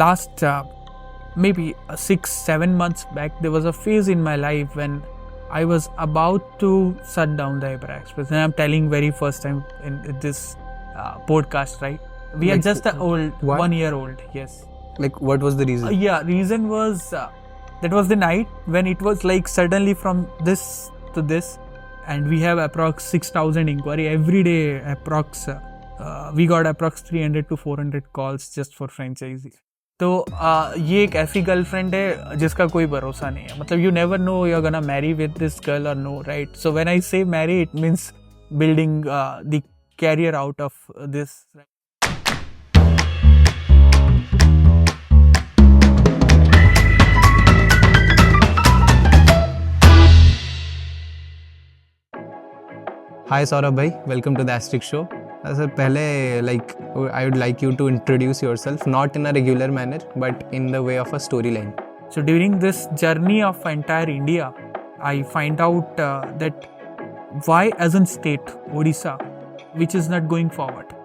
Last maybe 6-7 months back, there was a phase in my life when I was about to shut down the Hyper Express, and I'm telling very first time in this podcast, right? We are Like, just a old what? 1 year old, yes. Like, what was the reason? Yeah, reason was that was the night when it was like suddenly from this to this, and we have approx 6,000 inquiry every day. Approx we got approx 300 to 400 calls just for franchisee. तो ये एक ऐसी girlfriend है जिसका कोई भरोसा नहीं है. मतलब you never know you are gonna marry with this girl और no, right? So when I say marry it means building the career out of this. Hi Saurabh bhai, welcome to the Asterisk Show. Sir पहले I would like you to introduce yourself, not in a regular manner, but in the way of a storyline. So during this journey of entire India, I find out that why as a state Odisha, which is not going forward.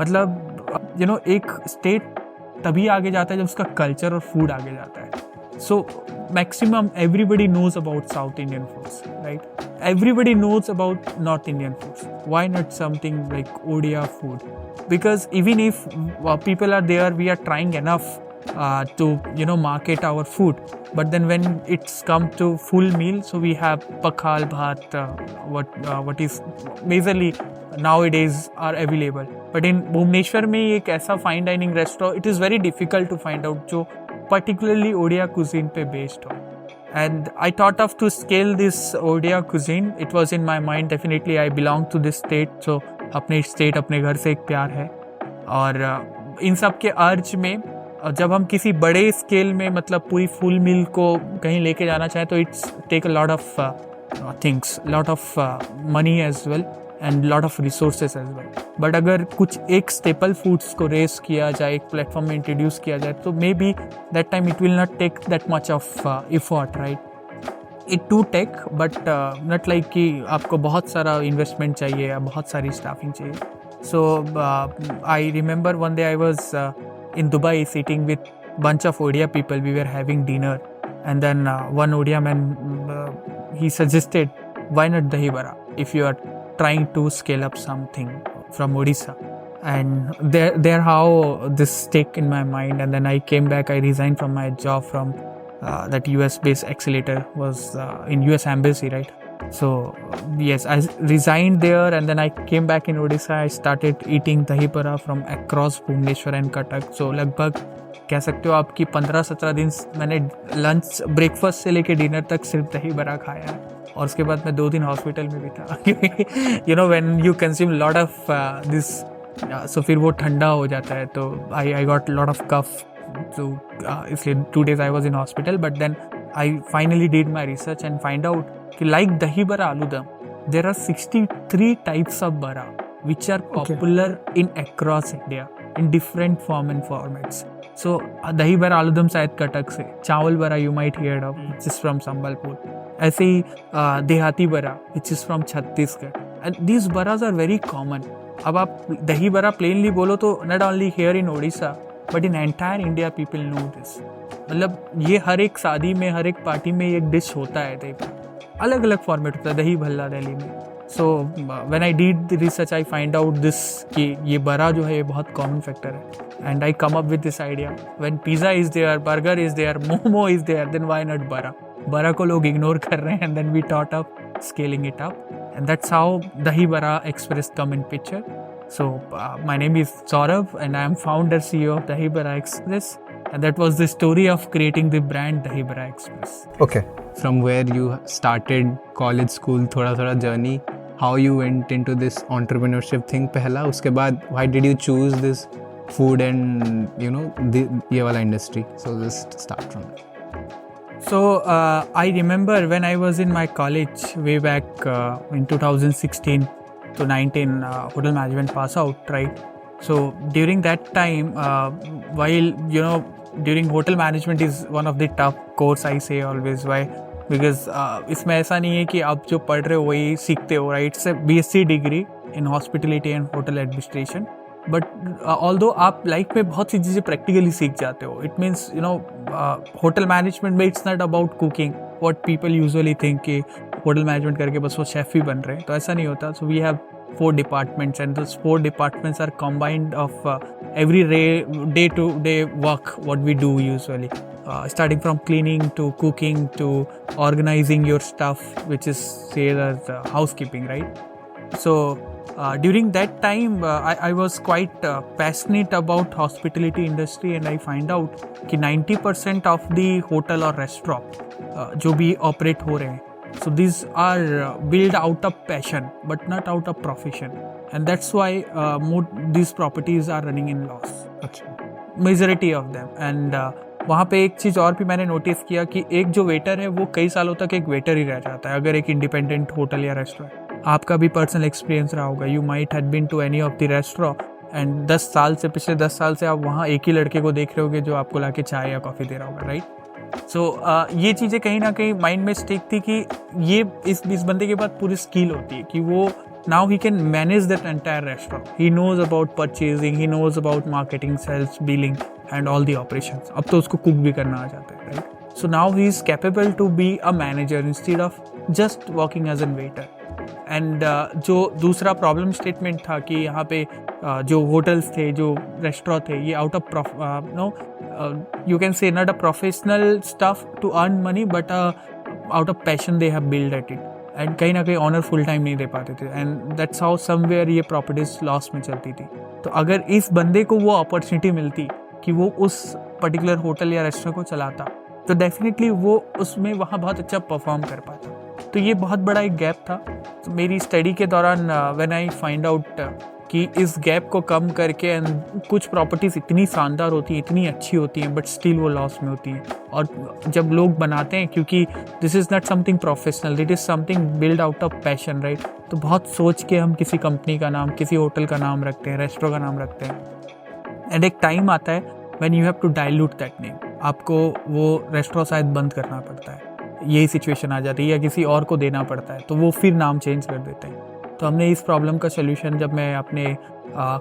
मतलब एक state तभी आगे जाता है जब उसका culture और food आगे जाता है. So maximum everybody knows about South Indian foods, right? Everybody knows about North Indian foods. Why not something like Odia food? Because even if people are there, we are trying enough to market our food. But then when it's come to full meal, so we have pakhal bhat, what is majorly nowadays are available. But in Bhubaneswar में एक ऐसा fine dining restaurant, it is very difficult to find out जो particularly Odia cuisine पे based हो. And I thought of to scale this Odia cuisine. It was in my mind. Definitely I belong to this state, so अपने state अपने घर से एक प्यार है. और इन सब के अर्ज में जब हम किसी बड़े स्केल में मतलब पूरी फुल मील को कहीं लेके जाना चाहें तो it's take a lot of things, lot of money as well and lot of resources as well. But अगर कुछ एक स्टेपल फूड्स को रेस किया जाए, एक प्लेटफॉर्म में इंट्रोड्यूस किया जाए, तो may be that time it will not take that much of effort, right? It to take but not like कि आपको बहुत सारा इन्वेस्टमेंट चाहिए या बहुत सारी स्टाफिंग चाहिए. So I remember one day I was in Dubai sitting with bunch of Odia people. We were having dinner, and then one Odia man he suggested, why not dahi bara if you are trying to scale up something from Odisha. And there how this stick in my mind. And then I came back. I resigned from my job from that US based accelerator, was in US embassy, right? So yes, I resigned there, and then I came back in Odisha. I started eating dahi bara from across Bhubaneswar and Cuttack. So लगभग कह सकते हो आपकी 15-17 दिन मैंने lunch breakfast से लेके dinner तक सिर्फ दही बड़ा खाया है. और उसके बाद मैं 2 दिन हॉस्पिटल में भी था. When you consume lot of this, so फिर वो ठंडा हो जाता है. तो I got lot of cough, तो इसलिए 2 days I was in hospital. But then I finally did my research and find out कि like dahi bara aloo-dum, there are 63 types of bara which are popular in across India in different form and formats. So dahi bara aloo-dum शायद कटक से, चावल बरा you might hear of, which is from Sambalpur. ऐसे ही देहाती बरा which is from Chhattisgarh. And these baras are very common. अब आप दही बरा plainly बोलो तो not only here in Odisha but in entire India people know this. मतलब ये हर एक शादी में, हर एक पार्टी में एक डिश होता है. दही बरा अलग अलग फॉर्मेट होता है, दही भल्ला दिल्ली में. So when I did the research I find out this कि ये बरा जो है ये बहुत कॉमन फैक्टर है. And I come up with this idea. When pizza is there, burger is there, momo is there, then why not bara? Bara को लोग ignore कर रहे हैं. And then we thought of scaling it up, and that's how Dahi Bara Express come in picture. So my name is Saurabh, and I am founder CEO of Dahi Bara Express, and that was the story of creating the brand Dahi Bara Express. Okay. From where you started college, school, थोड़ा journey, how you went into this entrepreneurship thing पहला, उसके बाद why did you choose this food and ये वाला industry? So just start from there. So I remember when I was in my college way back in 2016 to 19, hotel management pass out, right? So during that time, while during hotel management is one of the tough course, I say always. Why? Because इसमें ऐसा नहीं है कि आप जो पढ़ रहे हो वही सीखते हो, right? It's a BSc degree in hospitality and hotel administration. But although आप लाइफ में बहुत सी चीज़ें प्रैक्टिकली सीख जाते हो. इट मीन्स होटल मैनेजमेंट में it's not about cooking what people usually think कि होटल मैनेजमेंट करके बस वो शेफ ही बन रहे हैं, तो ऐसा नहीं होता. So we have 4 departments and those 4 departments are combined of every day to day work what we do usually, starting from cleaning to cooking to organizing your stuff, which is say as housekeeping, right? So during that time I was quite passionate about hospitality industry, and I find out कि 90% of the hotel or restaurant जो भी operate हो रहे हैं, so these are built out of passion but not out of profession, and that's why these properties are running in loss. अच्छा. Majority of them. And वहाँ पे एक चीज़ और भी मैंने नोटिस किया कि एक जो वेटर है वो कई सालों तक एक वेटर ही रह जाता है अगर एक इंडिपेंडेंट होटल या रेस्टोरेंट. आपका भी पर्सनल एक्सपीरियंस रहा होगा. You might had been to any of the restaurant and पिछले 10 साल से आप वहाँ एक ही लड़के को देख रहे होगे जो आपको लाके चाय या कॉफ़ी दे रहा होगा, राइट? सो ये चीज़ें कहीं ना कहीं माइंड में स्टिक थी कि ये इस बंदे के बाद पूरी स्किल होती है कि वो now he can manage that entire restaurant. He knows about purchasing, he knows about marketing, sales, billing and all the operations. अब तो उसको कुक भी करना आ जाता है, right? So now he is capable to be a manager instead of just working as a waiter. And जो दूसरा problem statement था कि यहाँ पे जो होटल्स थे, जो रेस्टोरेंट थे, ये out of you can say not a professional stuff to earn money but out of passion they have built at it. And कहीं ना कहीं ऑनर फुल टाइम नहीं दे पाते थे, एंड दैट्स हाउ समवेयर ये प्रॉपर्टीज लॉस में चलती थी. तो अगर इस बंदे को वो अपॉर्चुनिटी मिलती कि वो उस पर्टिकुलर होटल या रेस्टोरेंट को चलाता, तो डेफिनेटली वो उसमें वहाँ बहुत अच्छा परफॉर्म कर पाता. तो ये बहुत बड़ा एक गैप था. तो मेरी स्टडी के दौरान व्हेन आई फाइंड आउट कि इस गैप को कम करके, एंड कुछ प्रॉपर्टीज़ इतनी शानदार होती हैं, इतनी अच्छी होती हैं, बट स्टिल वो लॉस में होती हैं. और जब लोग बनाते हैं, क्योंकि this is not something professional, it is something build out of passion, right? तो बहुत सोच के हम किसी कंपनी का नाम, किसी होटल का नाम रखते हैं, रेस्टोरेंट का नाम रखते हैं. एंड एक टाइम आता है when you have to dilute that name. आपको वो रेस्टोरेंट शायद बंद करना पड़ता है, यही सिचुएशन आ जाती है, या किसी और को देना पड़ता है, तो वो फिर नाम चेंज कर देते हैं. तो हमने इस प्रॉब्लम का सोल्यूशन जब मैं अपने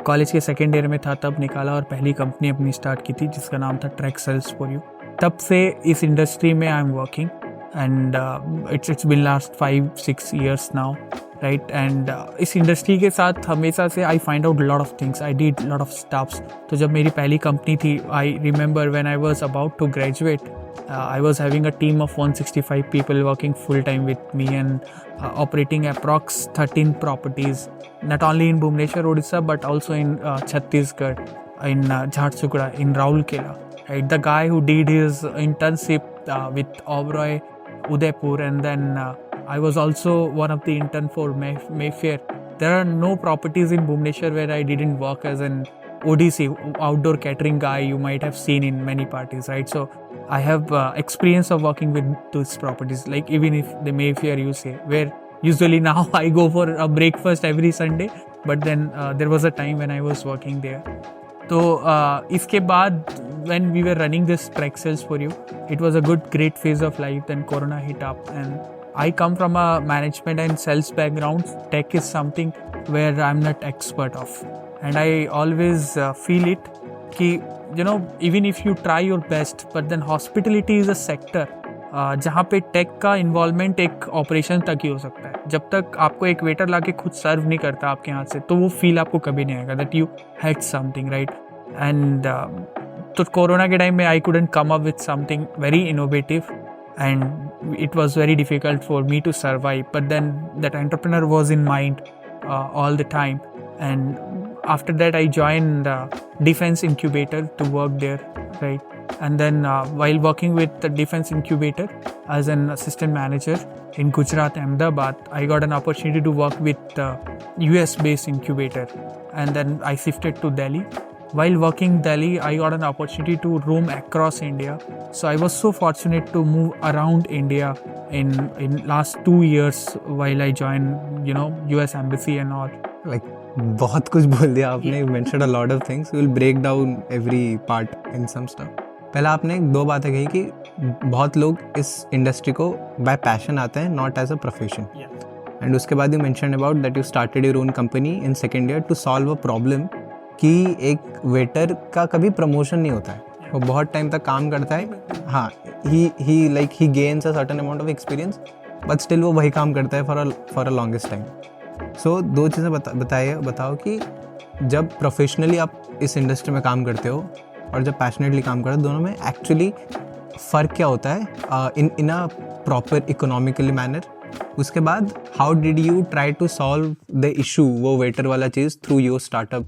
कॉलेज के सेकेंड ईयर में था तब निकाला, और पहली कंपनी अपनी स्टार्ट की थी जिसका नाम था ट्रैक सेल्स फॉर यू. तब से इस इंडस्ट्री में I am working, and it's been last 5-6 years now, right? And इस इंडस्ट्री के साथ हमेशा से I find out lot of things, I did lot of stuffs. तो जब मेरी पहली कंपनी थी, I remember when I was about to graduate, I was having a team of 165 people working full time with me, and operating approx 13 properties, not only in Bhubaneswar, Odisha, but also in Chhattisgarh, in Jharsuguda, in Raulkela. Right? The guy who did his internship with Oberoi, Udaipur, and then I was also one of the intern for Mayfair. There are no properties in Bhubaneswar where I didn't work as an ODC, outdoor catering guy, you might have seen in many parties, right? So I have experience of working with those properties, like even if the Mayfair you say, where usually now I go for a breakfast every Sunday, but then there was a time when I was working there. So इसके बाद when we were running this Trek Sales for You, it was a great phase of life. Then Corona hit up, and I come from a management and sales background. Tech is something where I'm not expert of, and I always feel it कि even if you try your best, but then hospitality is a sector जहाँ पे take का involvement एक operation तक ही हो सकता है. जब तक आपको एक वेटर लाके खुद सर्व नहीं करता आपके हाथ से, तो वो फील आपको कभी नहीं आएगा that you had something, right? And तो कोरोना के टाइम में I couldn't come up with something very innovative, and it was very difficult for me to survive, but then that entrepreneur was in mind all the time. And after that I joined Defense Incubator to work there, right? And then while working with the Defense Incubator as an assistant manager in Gujarat, Ahmedabad, I got an opportunity to work with US based incubator, and then I shifted to Delhi. While working in Delhi, I got an opportunity to roam across India. So I was so fortunate to move around India in last 2 years while I joined, US Embassy and all. Like बहुत कुछ बोल दिया आपने. You mentioned a lot of things. We will break down every part in some stuff. पहला आपने 2 बातें कही कि बहुत लोग इस इंडस्ट्री को बाय पैशन आते हैं, not as a profession. And उसके बाद you mention about that you started your own company in second year to solve a problem कि एक वेटर का कभी प्रमोशन नहीं होता है, वो बहुत टाइम तक काम करता है. हाँ, he gains a certain amount of experience, but still वो वही काम करता है for a longest time. So दो चीज़ें बताओ कि जब प्रोफेशनली आप इस इंडस्ट्री में काम करते हो और जब पैशनेटली काम करते हो, दोनों में एक्चुअली फ़र्क क्या होता है in a proper economically manner. उसके बाद how did you try to solve the issue, वो वेटर वाला चीज़, थ्रू योर स्टार्टअप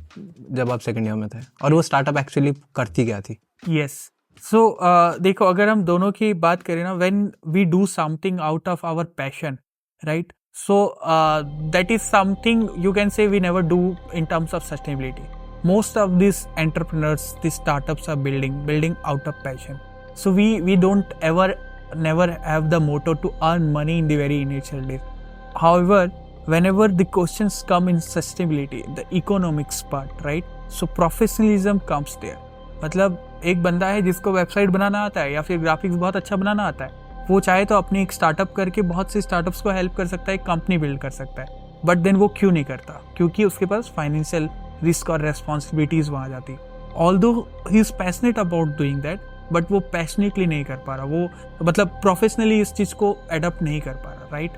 जब आप सेकेंड ईयर में थे, और वो स्टार्टअप एक्चुअली करती क्या थी? यस, सो देखो, अगर हम दोनों की बात करें ना, when we do something out of our passion, right, so that is something you can say we never do in terms of sustainability. Most of these entrepreneurs, these startups are building out of passion. So we don't never have the motto to earn money in the very initial days. However, whenever the questions come in sustainability, the economics part, right, so professionalism comes there. मतलब एक बंदा है जिसको website बनाना आता है या फिर graphics बहुत अच्छा बनाना आता है, वो चाहे तो अपनी एक स्टार्टअप करके बहुत से स्टार्टअप्स को हेल्प कर सकता है, एक कंपनी बिल्ड कर सकता है. बट देन वो क्यों नहीं करता? क्योंकि उसके पास फाइनेंशियल रिस्क और रेस्पॉन्सिबिलिटीज वहाँ जाती. Although he is passionate about doing that, but वो पैशनेटली नहीं कर पा रहा, वो मतलब प्रोफेशनली इस चीज़ को एडप्ट नहीं कर पा रहा, राइट.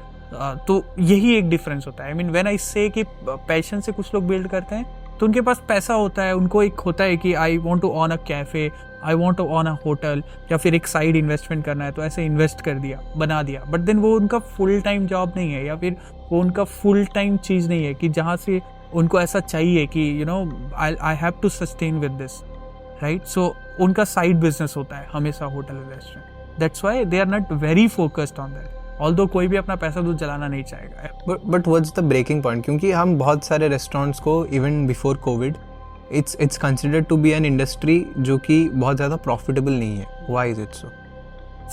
तो यही एक डिफरेंस होता है. आई मीन व्हेन आई से कि पैशन से कुछ लोग बिल्ड करते हैं तो उनके पास पैसा होता है, उनको एक होता है कि I want to own a cafe, I want to own a hotel, या फिर एक साइड इन्वेस्टमेंट करना है तो ऐसे इन्वेस्ट कर दिया, बना दिया. बट देन वो उनका फुल टाइम जॉब नहीं है, या फिर वो उनका फुल टाइम चीज़ नहीं है कि जहाँ से उनको ऐसा चाहिए कि you know I have to sustain with this, right. So उनका साइड बिजनेस होता है हमेशा hotel restaurant. That's why they are not very focused on that. Although कोई भी अपना पैसा तो जलाना नहीं चाहेगा. But what's the breaking point? क्योंकि हम बहुत सारे रेस्टोरेंट्स को even before covid it's considered to be an industry जो कि बहुत ज़्यादा प्रॉफिटेबल नहीं है. Why is it so?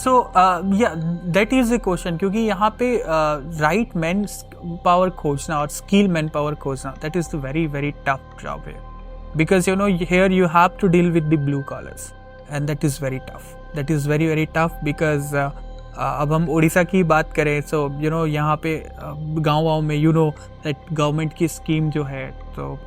सो या दैट इज़ द क्वेश्चन. क्योंकि यहाँ पे राइट मैन पावर खोजना और स्किल मैन पावर खोजना, that is the very very tough job है. Because you know here you have to deal with the blue collars and that is very tough. That is very very tough because अब हम उड़ीसा की बात करें, so you know यहाँ पे गाँव में यू नो दैट गवर्नमेंट की स्कीम जो है, तो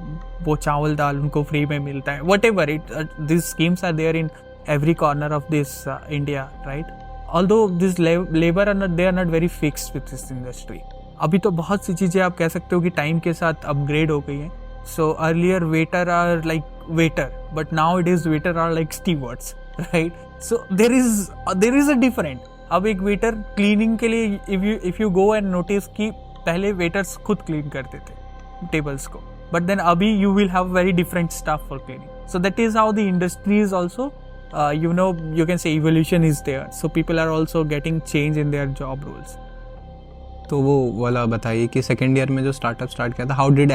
वो चावल दाल उनको फ्री में मिलता है. Whatever it, this schemes are there in every corner of this India, right. Although this labour are not, they are not very fixed with this industry. अभी तो बहुत सी चीज़ें आप कह सकते हो कि टाइम के साथ अपग्रेड हो गई हैं. So earlier waiter are like waiter, but now it is waiter are like stewards, right. So there is a different. अब एक वेटर क्लीनिंग के लिए if you go and notice कि पहले वेटर्स खुद क्लीन करते थे टेबल्स को, बट देन अभी you will have very different staff for cleaning. So that is how the industry is also, you know, you can say evolution is there. So people are also getting change in their job roles. तो वो वाला बताइए कि second year में जो startup start किया था, how did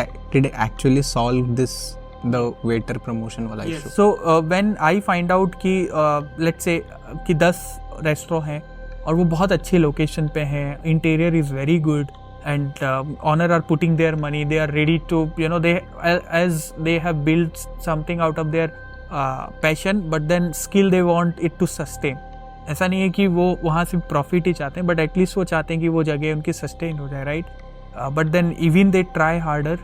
actually solve this the waiter promotion वाला issue? So when I find out कि लेट्स से कि 10 रेस्टोरेंट हैं और वो बहुत अच्छी लोकेशन पे हैं, interior is very good, and owner are putting their money, they are ready to you know, they as they have build something out of their passion, but then skill they want it to sustain. ऐसा नहीं है कि वो वहाँ से profit ही चाहते हैं, but at least वो चाहते हैं कि वो जगह उनकी सस्टेन हो जाए, right. But then even they try harder,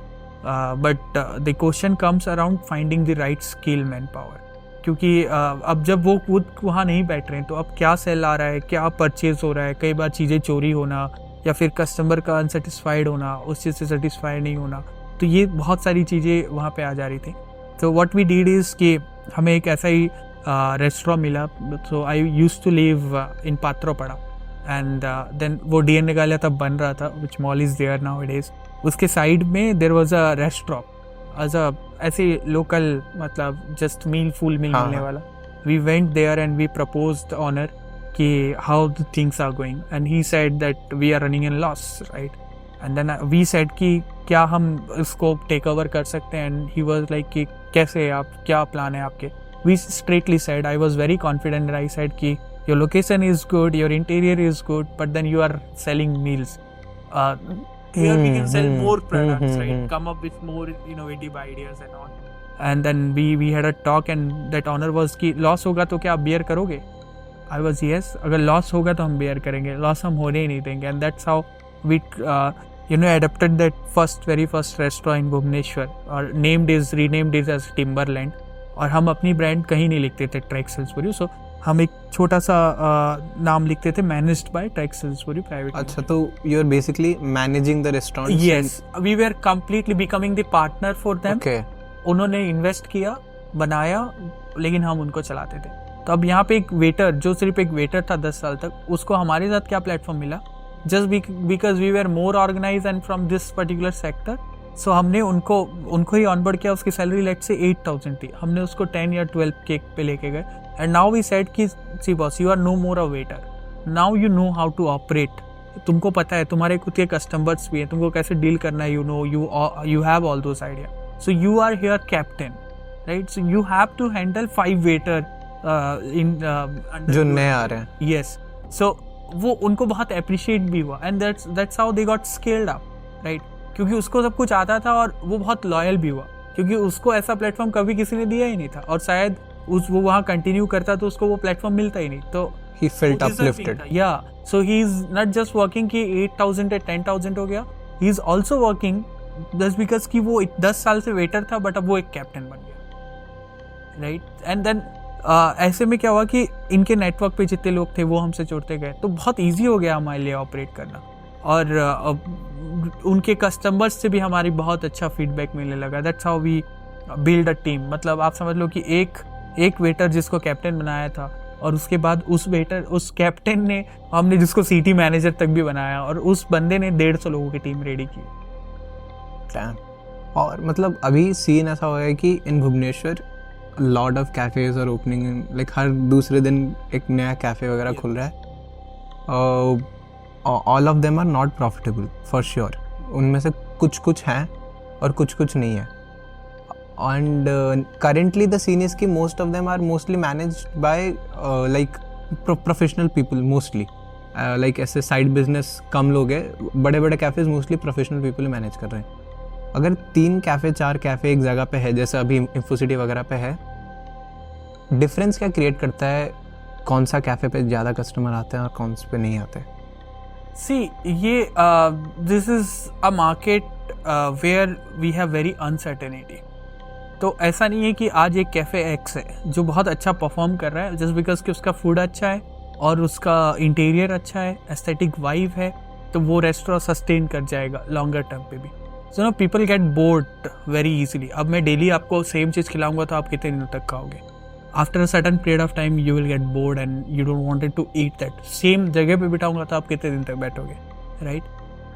but the question comes around finding the right skill man power. क्योंकि अब जब वो खुद वहाँ नहीं बैठ रहे हैं तो अब क्या सेल आ रहा है, क्या परचेज हो रहा है, कई बार चीज़ें चोरी होना या फिर कस्टमर का अनसेटिस्फाइड होना, उस चीज़ से सेटिस्फाइड नहीं होना, तो ये बहुत सारी चीज़ें वहाँ पे आ जा रही थी. तो व्हाट वी डिड इज़ कि हमें एक ऐसा ही रेस्टोरेंट मिला. So I used to live in Patrapada, and then वो डीएन निकालिया तब बन रहा था, which mall is there now it is. उसके साइड में there was a restaurant as a ऐसे लोकल, मतलब जस्ट फुल मील मिलने वाला. We went there and we proposed owner कि how the things are going, and he said that we are running in loss, right. And then we said कि क्या हम इसको take over कर सकते हैं, एंड ही वाज लाइक कि कैसे, आप क्या प्लान है आपके. We straightly said, I was very confident, I said कि your location is good, your interior is good, but then you are selling meals. Here we can sell more products, right? Come up with more innovative ideas and all. And then we had a talk, and that owner was कि loss होगा तो क्या आप bear करोगे? I was yes. अगर loss होगा तो हम बेयर करेंगे, लॉस हम होने ही नहीं देंगे. And that's how we adapted that very first restaurant in Bhubaneswar और renamed it as Timberland, और हम अपनी ब्रांड कहीं नहीं लिखते थे ट्रैक सिल्सबरी, सो हम एक छोटा सा नाम लिखते थे, managed by track Silsbury private. अच्छा, तो you are basically managing the restaurant? Yes, we were completely becoming the partner for them. उन्होंने इन्वेस्ट किया, बनाया, लेकिन हम उनको चलाते थे। तो अब यहाँ पे एक वेटर, जो सिर्फ एक वेटर था 10 साल तक, उसको हमारे साथ क्या प्लेटफॉर्म मिला, just because we were more organise and from this particular sector, so हमने उनको ही ऑनबोर्ड किया। उसकी सैलरी लेट से 8,000 थी, हमने उसको 10 या 12 के पे लेके गए। एंड नाउ वी सेड कि see boss, you are no more a waiter, now you know how to operate. तुमको पता है, तुम्हारे खुद के कस्टमर्स भी हैं, तुमको कैसे डील करना है, you have all those idea, so you are here captain, right? So you have to handle 5 waiter जो नए आ रहे हैं। यस, सो वो उनको बहुत अप्रिशिएट भी हुआ, and that's how they got scaled up, right? क्योंकि उसको सब कुछ आता था और वो बहुत लॉयल भी हुआ, क्योंकि उसको ऐसा प्लेटफॉर्म कभी किसी ने दिया ही नहीं था, और शायद वो वहाँ कंटिन्यू करता तो उसको वो प्लेटफॉर्म मिलता ही नहीं। तो he felt uplifted. Yeah, so he's not just working कि 8,000 या 10,000 हो गया, he is also working just because कि वो 10 साल से वेटर था, बट अब वो एक कैप्टन बन गया, राइट? एंड देन ऐसे में क्या हुआ कि इनके नेटवर्क पे जितने लोग थे वो हमसे जुड़ते गए, तो बहुत ईजी हो गया हमारे लिए ऑपरेट करना, और उनके कस्टमर्स से भी हमारी बहुत अच्छा फीडबैक मिलने लगा। That's how we build a team. मतलब आप समझ लो कि एक वेटर जिसको कैप्टन बनाया था, और उसके बाद उस कैप्टन ने, हमने जिसको सिटी मैनेजर तक भी बनाया, और उस बंदे ने 150 लोगों की टीम रेडी की। और मतलब अभी सीन ऐसा हो है कि in Bhubaneswar lot of cafes are opening, like हर दूसरे दिन एक नया कैफे वगैरह खुल रहा है। All of them are not profitable for sure, उनमें से कुछ हैं और कुछ नहीं है। And currently the scene is कि most of them are mostly managed by like professional people mostly, like ऐसे side business कम लोग हैं, बड़े बड़े cafes mostly professional people manage कर रहे हैं। अगर 3 कैफ़े 4 कैफ़े एक जगह पे है, जैसे अभी इन्फोसिटी वगैरह पे है, डिफरेंस क्या क्रिएट करता है कौन सा कैफ़े पे ज़्यादा कस्टमर आते हैं और कौन से पे नहीं आते? सी ये this is a market where we have very uncertainty. तो ऐसा नहीं है कि आज एक कैफ़े एक्स है जो बहुत अच्छा परफॉर्म कर रहा है जस्ट बिकॉज कि उसका फूड अच्छा है और उसका इंटीरियर अच्छा है, एस्थेटिक वाइब है, तो वो रेस्टोरेंट सस्टेन कर जाएगा लॉन्गर टर्म पे भी। So know people get bored very easily. अब मैं डेली आपको सेम चीज़ खिलाऊंगा तो आप कितने दिनों तक खाओगे? After a certain period of time you will get bored and you don't wanted to eat that. Same जगह पे बिठाऊंगा तो आप कितने दिन तक बैठोगे, राइट?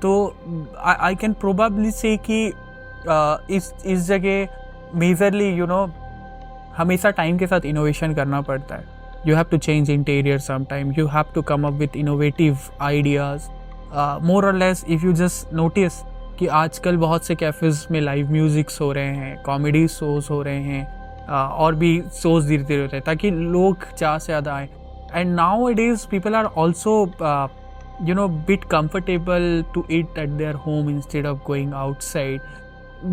तो आई कैन प्रोबेबली से कि इस जगह मेजरली हमेशा टाइम के साथ इनोवेशन करना पड़ता है। You have to change interior sometime, you have to come up with innovative ideas. More और less if you just notice कि आजकल बहुत से कैफ़ेज़ में लाइव म्यूज़िक्स हो रहे हैं, कॉमेडी शोज़ हो रहे हैं, और भी शोज़ धीरे धीरे होते हैं ताकि लोग ज़्यादा से ज़्यादा आएँ। And now it is people are also bit comfortable to eat at their home instead of going outside.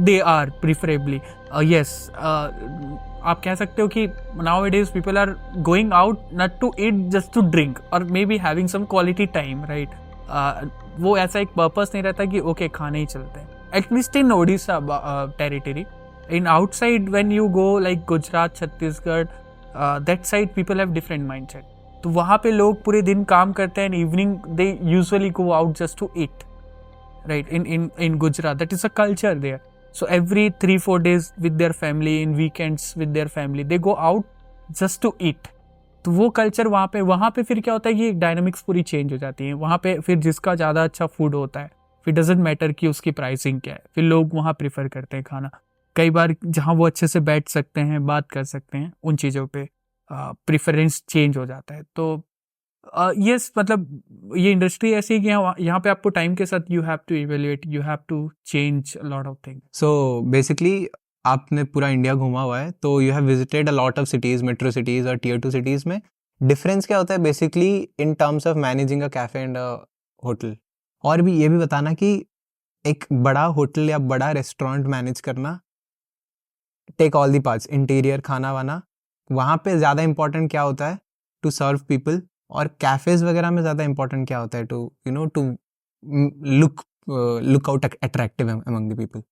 They are preferably yes, आप कह सकते हो कि nowadays people are going out not to eat, just to drink or maybe having some quality time, right? वो ऐसा एक purpose नहीं रहता कि ओके खाने ही चलते हैं, at least in Odisha territory. In outside when you go like Gujarat, Chhattisgarh, that side people have different mindset. तो वहाँ पे लोग पूरे दिन काम करते हैं, evening they usually go out just to eat, right? In Gujarat that is a culture there. So every 3-4 days with their family, in weekends with their family, they go out just to eat. तो वो culture वहाँ पे फिर क्या होता है कि dynamics पूरी चेंज हो जाती है। वहाँ पे फिर जिसका ज़्यादा अच्छा फूड होता है, फिर डजेंट मैटर कि उसकी प्राइसिंग क्या है, फिर लोग वहाँ प्रेफर करते हैं खाना। कई बार जहाँ वो अच्छे से बैठ सकते हैं, बात कर सकते हैं, उन चीज़ों पे प्रेफरेंस चेंज हो जाता है। तो यस, मतलब ये इंडस्ट्री ऐसी है कि यहाँ पे आपको टाइम के साथ you have to evaluate, you have to change a lot of things. So basically आपने पूरा इंडिया घूमा हुआ है, तो you have visited a lot of cities, metro cities और टियर 2 सिटीज़ में। डिफरेंस क्या होता है basically in terms of managing a cafe and a hotel? और भी ये भी बताना कि एक बड़ा होटल या बड़ा रेस्टोरेंट मैनेज करना, take all the parts, interior, खाना वाना, वहाँ पे ज़्यादा इंपॉर्टेंट क्या होता है टू सर्व पीपल, और कैफ़ेज़ वगैरह में ज़्यादा इंपॉर्टेंट क्या होता है to to look look out attractive among the people?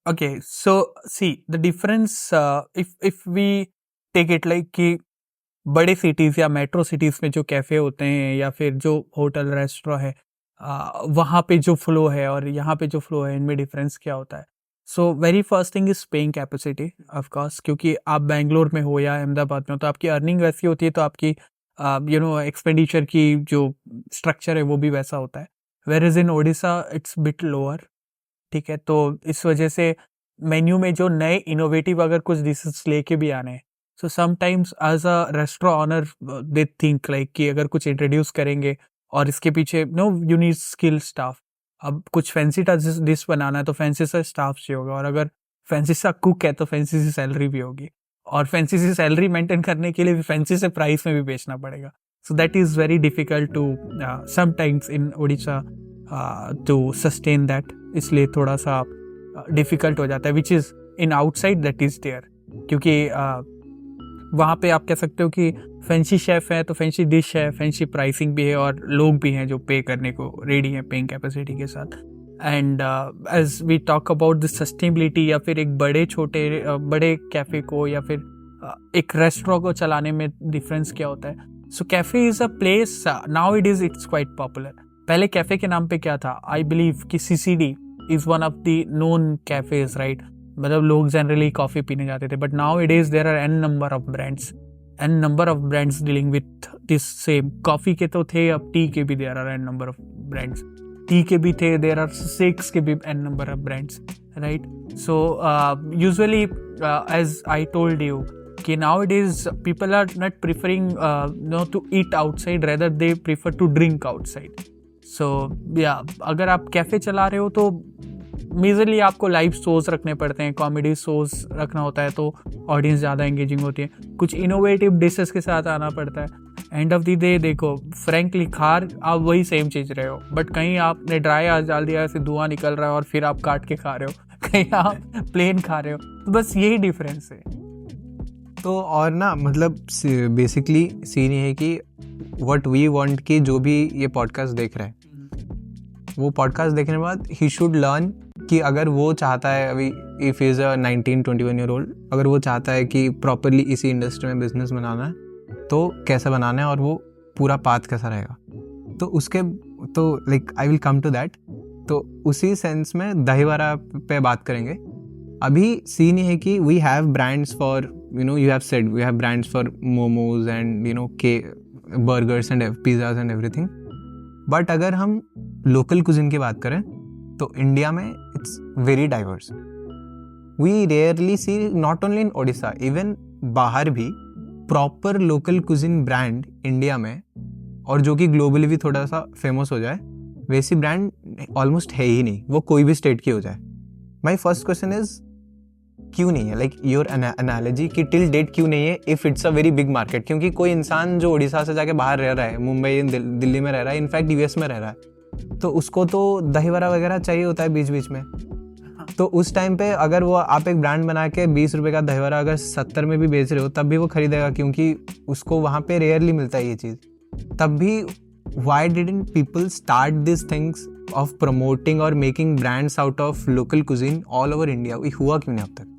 Okay, so see the difference, if we take it like कि बड़े सिटीज़ या मेट्रो सिटीज़ में जो कैफ़े होते हैं या फिर जो होटल रेस्टोरेंट है, वहाँ पे जो फ्लो है और यहाँ पे जो फ्लो है, इनमें डिफरेंस क्या होता है? So very first thing is paying capacity of course, क्योंकि आप बैंगलोर में हो या अहमदाबाद में हो तो आपकी अर्निंग वैसी होती है, तो आपकी एक्सपेंडिचर की जो स्ट्रक्चर है वो भी वैसा होता है। Where is in Odisha it's bit lower, ठीक है। तो इस वजह से मेन्यू में जो नए इनोवेटिव अगर कुछ डिशेस लेके भी आने हैं, so sometimes as a restaurant owner they think like कि अगर कुछ इंट्रोड्यूस करेंगे और इसके पीछे no you need skill staff. अब कुछ फैंसी डिश बनाना है तो फैंसी सा स्टाफ चाहिए होगा, और अगर फैंसी सा कुक है तो फैंसी सी सैलरी भी होगी, और फैंसी सी सैलरी मेंटेन करने के लिए भी फैंसी से प्राइस में भी बेचना पड़ेगा। So that is very difficult to sometimes in Odisha to sustain that, इसलिए थोड़ा सा डिफ़िकल्ट हो जाता है, which is in outside that is there, क्योंकि वहाँ पे आप कह सकते हो कि फैंसी शेफ़ है तो फैंसी डिश है, फैंसी प्राइसिंग भी है, और लोग भी हैं जो पे करने को रेडी हैं पेइंग कैपेसिटी के साथ। And as we talk about the sustainability, या फिर एक बड़े कैफ़े को या फिर एक रेस्टोरेंट को चलाने में डिफरेंस क्या होता है? So cafe is a place, now it's quite popular. पहले कैफ़े के नाम पे क्या था? आई बिलीव कि CCD is one of the known cafes, right? मतलब लोग जनरली कॉफ़ी पीने जाते थे, but now it is there are n number of brands dealing with this same. Coffee के तो थे, अब टी के भी there are n number of brands, tea के भी थे, देयर आर शेक्स के भी n number of brands, right? So usually as I told you कि nowadays people are not preferring to eat outside, rather they prefer to drink outside. So yeah, अगर आप cafe चला रहे हो तो majorly आपको लाइव शोज रखने पड़ते हैं, कॉमेडी शोज रखना होता है तो ऑडियंस ज़्यादा एंगेजिंग होती है, कुछ इनोवेटिव डिशेस के साथ आना पड़ता है। एंड ऑफ द डे देखो, फ्रैंकली खार आप वही सेम चीज़ रहे हो, बट कहीं आपने ड्राई आज डाल दिया, ऐसे धुआं निकल रहा है और फिर आप काट के खा रहे हो, कहीं आप प्लेन खा रहे हो, तो बस यही डिफरेंस है। तो और ना मतलब बेसिकली सीन ये है कि व्हाट वी वांट कि जो भी ये पॉडकास्ट देख रहा है, वो पॉडकास्ट देखने के बाद ही शुड लर्न कि अगर वो चाहता है, अभी if is a 19-21 year old, अगर वो चाहता है कि प्रॉपरली इसी इंडस्ट्री में बिजनेस बनाना है तो कैसे बनाना है और वो पूरा पाथ कैसा रहेगा, तो उसके तो like I will come to that. तो उसी सेंस में दही वड़ा पे बात करेंगे। अभी सीन ये है कि we have brands for you have said we have brands for momos and burgers and pizzas and everything, but अगर हम लोकल कुजिन की बात करें तो इंडिया में it's very diverse. We rarely see, not only in Odisha, even बाहर भी proper local cuisine brand India में, और जो कि ग्लोबली भी थोड़ा सा फेमस हो जाए, वैसी ब्रांड ऑलमोस्ट है ही नहीं, वो कोई भी स्टेट की हो जाए। माई फर्स्ट क्वेश्चन इज क्यों नहीं है, लाइक योर एनालॉजी कि टिल डेट क्यों नहीं है if it's a very big market? क्योंकि कोई इंसान जो उड़ीसा से जाके बाहर रह रहा है, मुंबई दिल्ली में रह रहा है, इनफैक्ट US में रह रहा है, तो उसको तो दही वड़ा वगैरह चाहिए होता है बीच बीच में। तो उस टाइम पे अगर वो आप एक ब्रांड बना के 20 रुपये का दही वड़ा अगर 70 में भी बेच रहे हो, तब भी वो खरीदेगा, क्योंकि उसको वहाँ पे रेयरली मिलता है ये चीज़। तब भी why didn't people start this things of promoting और making brands out of local cuisine all over India? हुआ क्यों नहीं अब तक?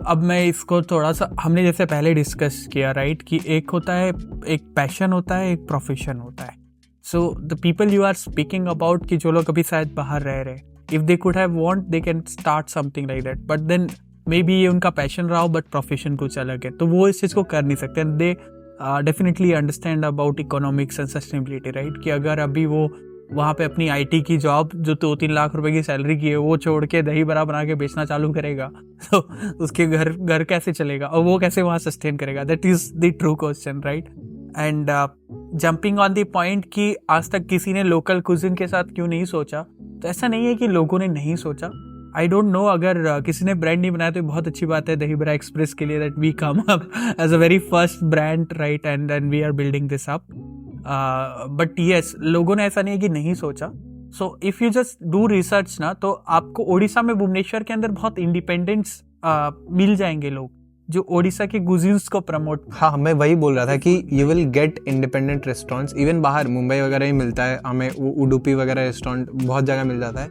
अब मैं इसको थोड़ा सा, हमने जैसे पहले डिस्कस किया, राइट, कि एक होता है, एक पैशन होता है, एक प्रोफेशन होता है। So the people you are speaking about कि जो लोग अभी शायद बाहर रह रहे, if they could have want they can start something like that, but then may be ये उनका पैशन रहा हो बट प्रोफेशन कुछ अलग है, तो वो इस चीज़ को कर नहीं सकते। They definitely understand about economics and sustainability, right, कि अगर अभी वो वहाँ पे अपनी IT की जॉब जो 2-3 लाख रुपए की सैलरी की है वो छोड़ के दही बड़ा बना के बेचना चालू करेगा, तो उसके घर कैसे चलेगा और वो कैसे वहाँ सस्टेन करेगा? That is the true question, right. And jumping on the point कि आज तक किसी ने लोकल कुजिन के साथ क्यों नहीं सोचा, तो ऐसा नहीं है कि लोगों ने नहीं सोचा। आई डोंट नो, अगर किसी ने ब्रांड नहीं बनाया तो बहुत अच्छी बात है दही बड़ा एक्सप्रेस के लिए, that we come up as a very first brand, right, and then we are building this up. But yes, लोगों ने ऐसा नहीं है कि नहीं सोचा। So if you just do research ना, तो आपको उड़ीसा में भुवनेश्वर के अंदर बहुत इंडिपेंडेंस मिल जाएंगे लोग, जो ओडिशा के कुजीन्स को प्रमोट। हाँ, मैं वही बोल रहा था कि you will gate independent restaurants, even बाहर मुंबई वगैरह ही मिलता है हमें, उडुपी वगैरह रेस्टोरेंट बहुत जगह मिल जाता है,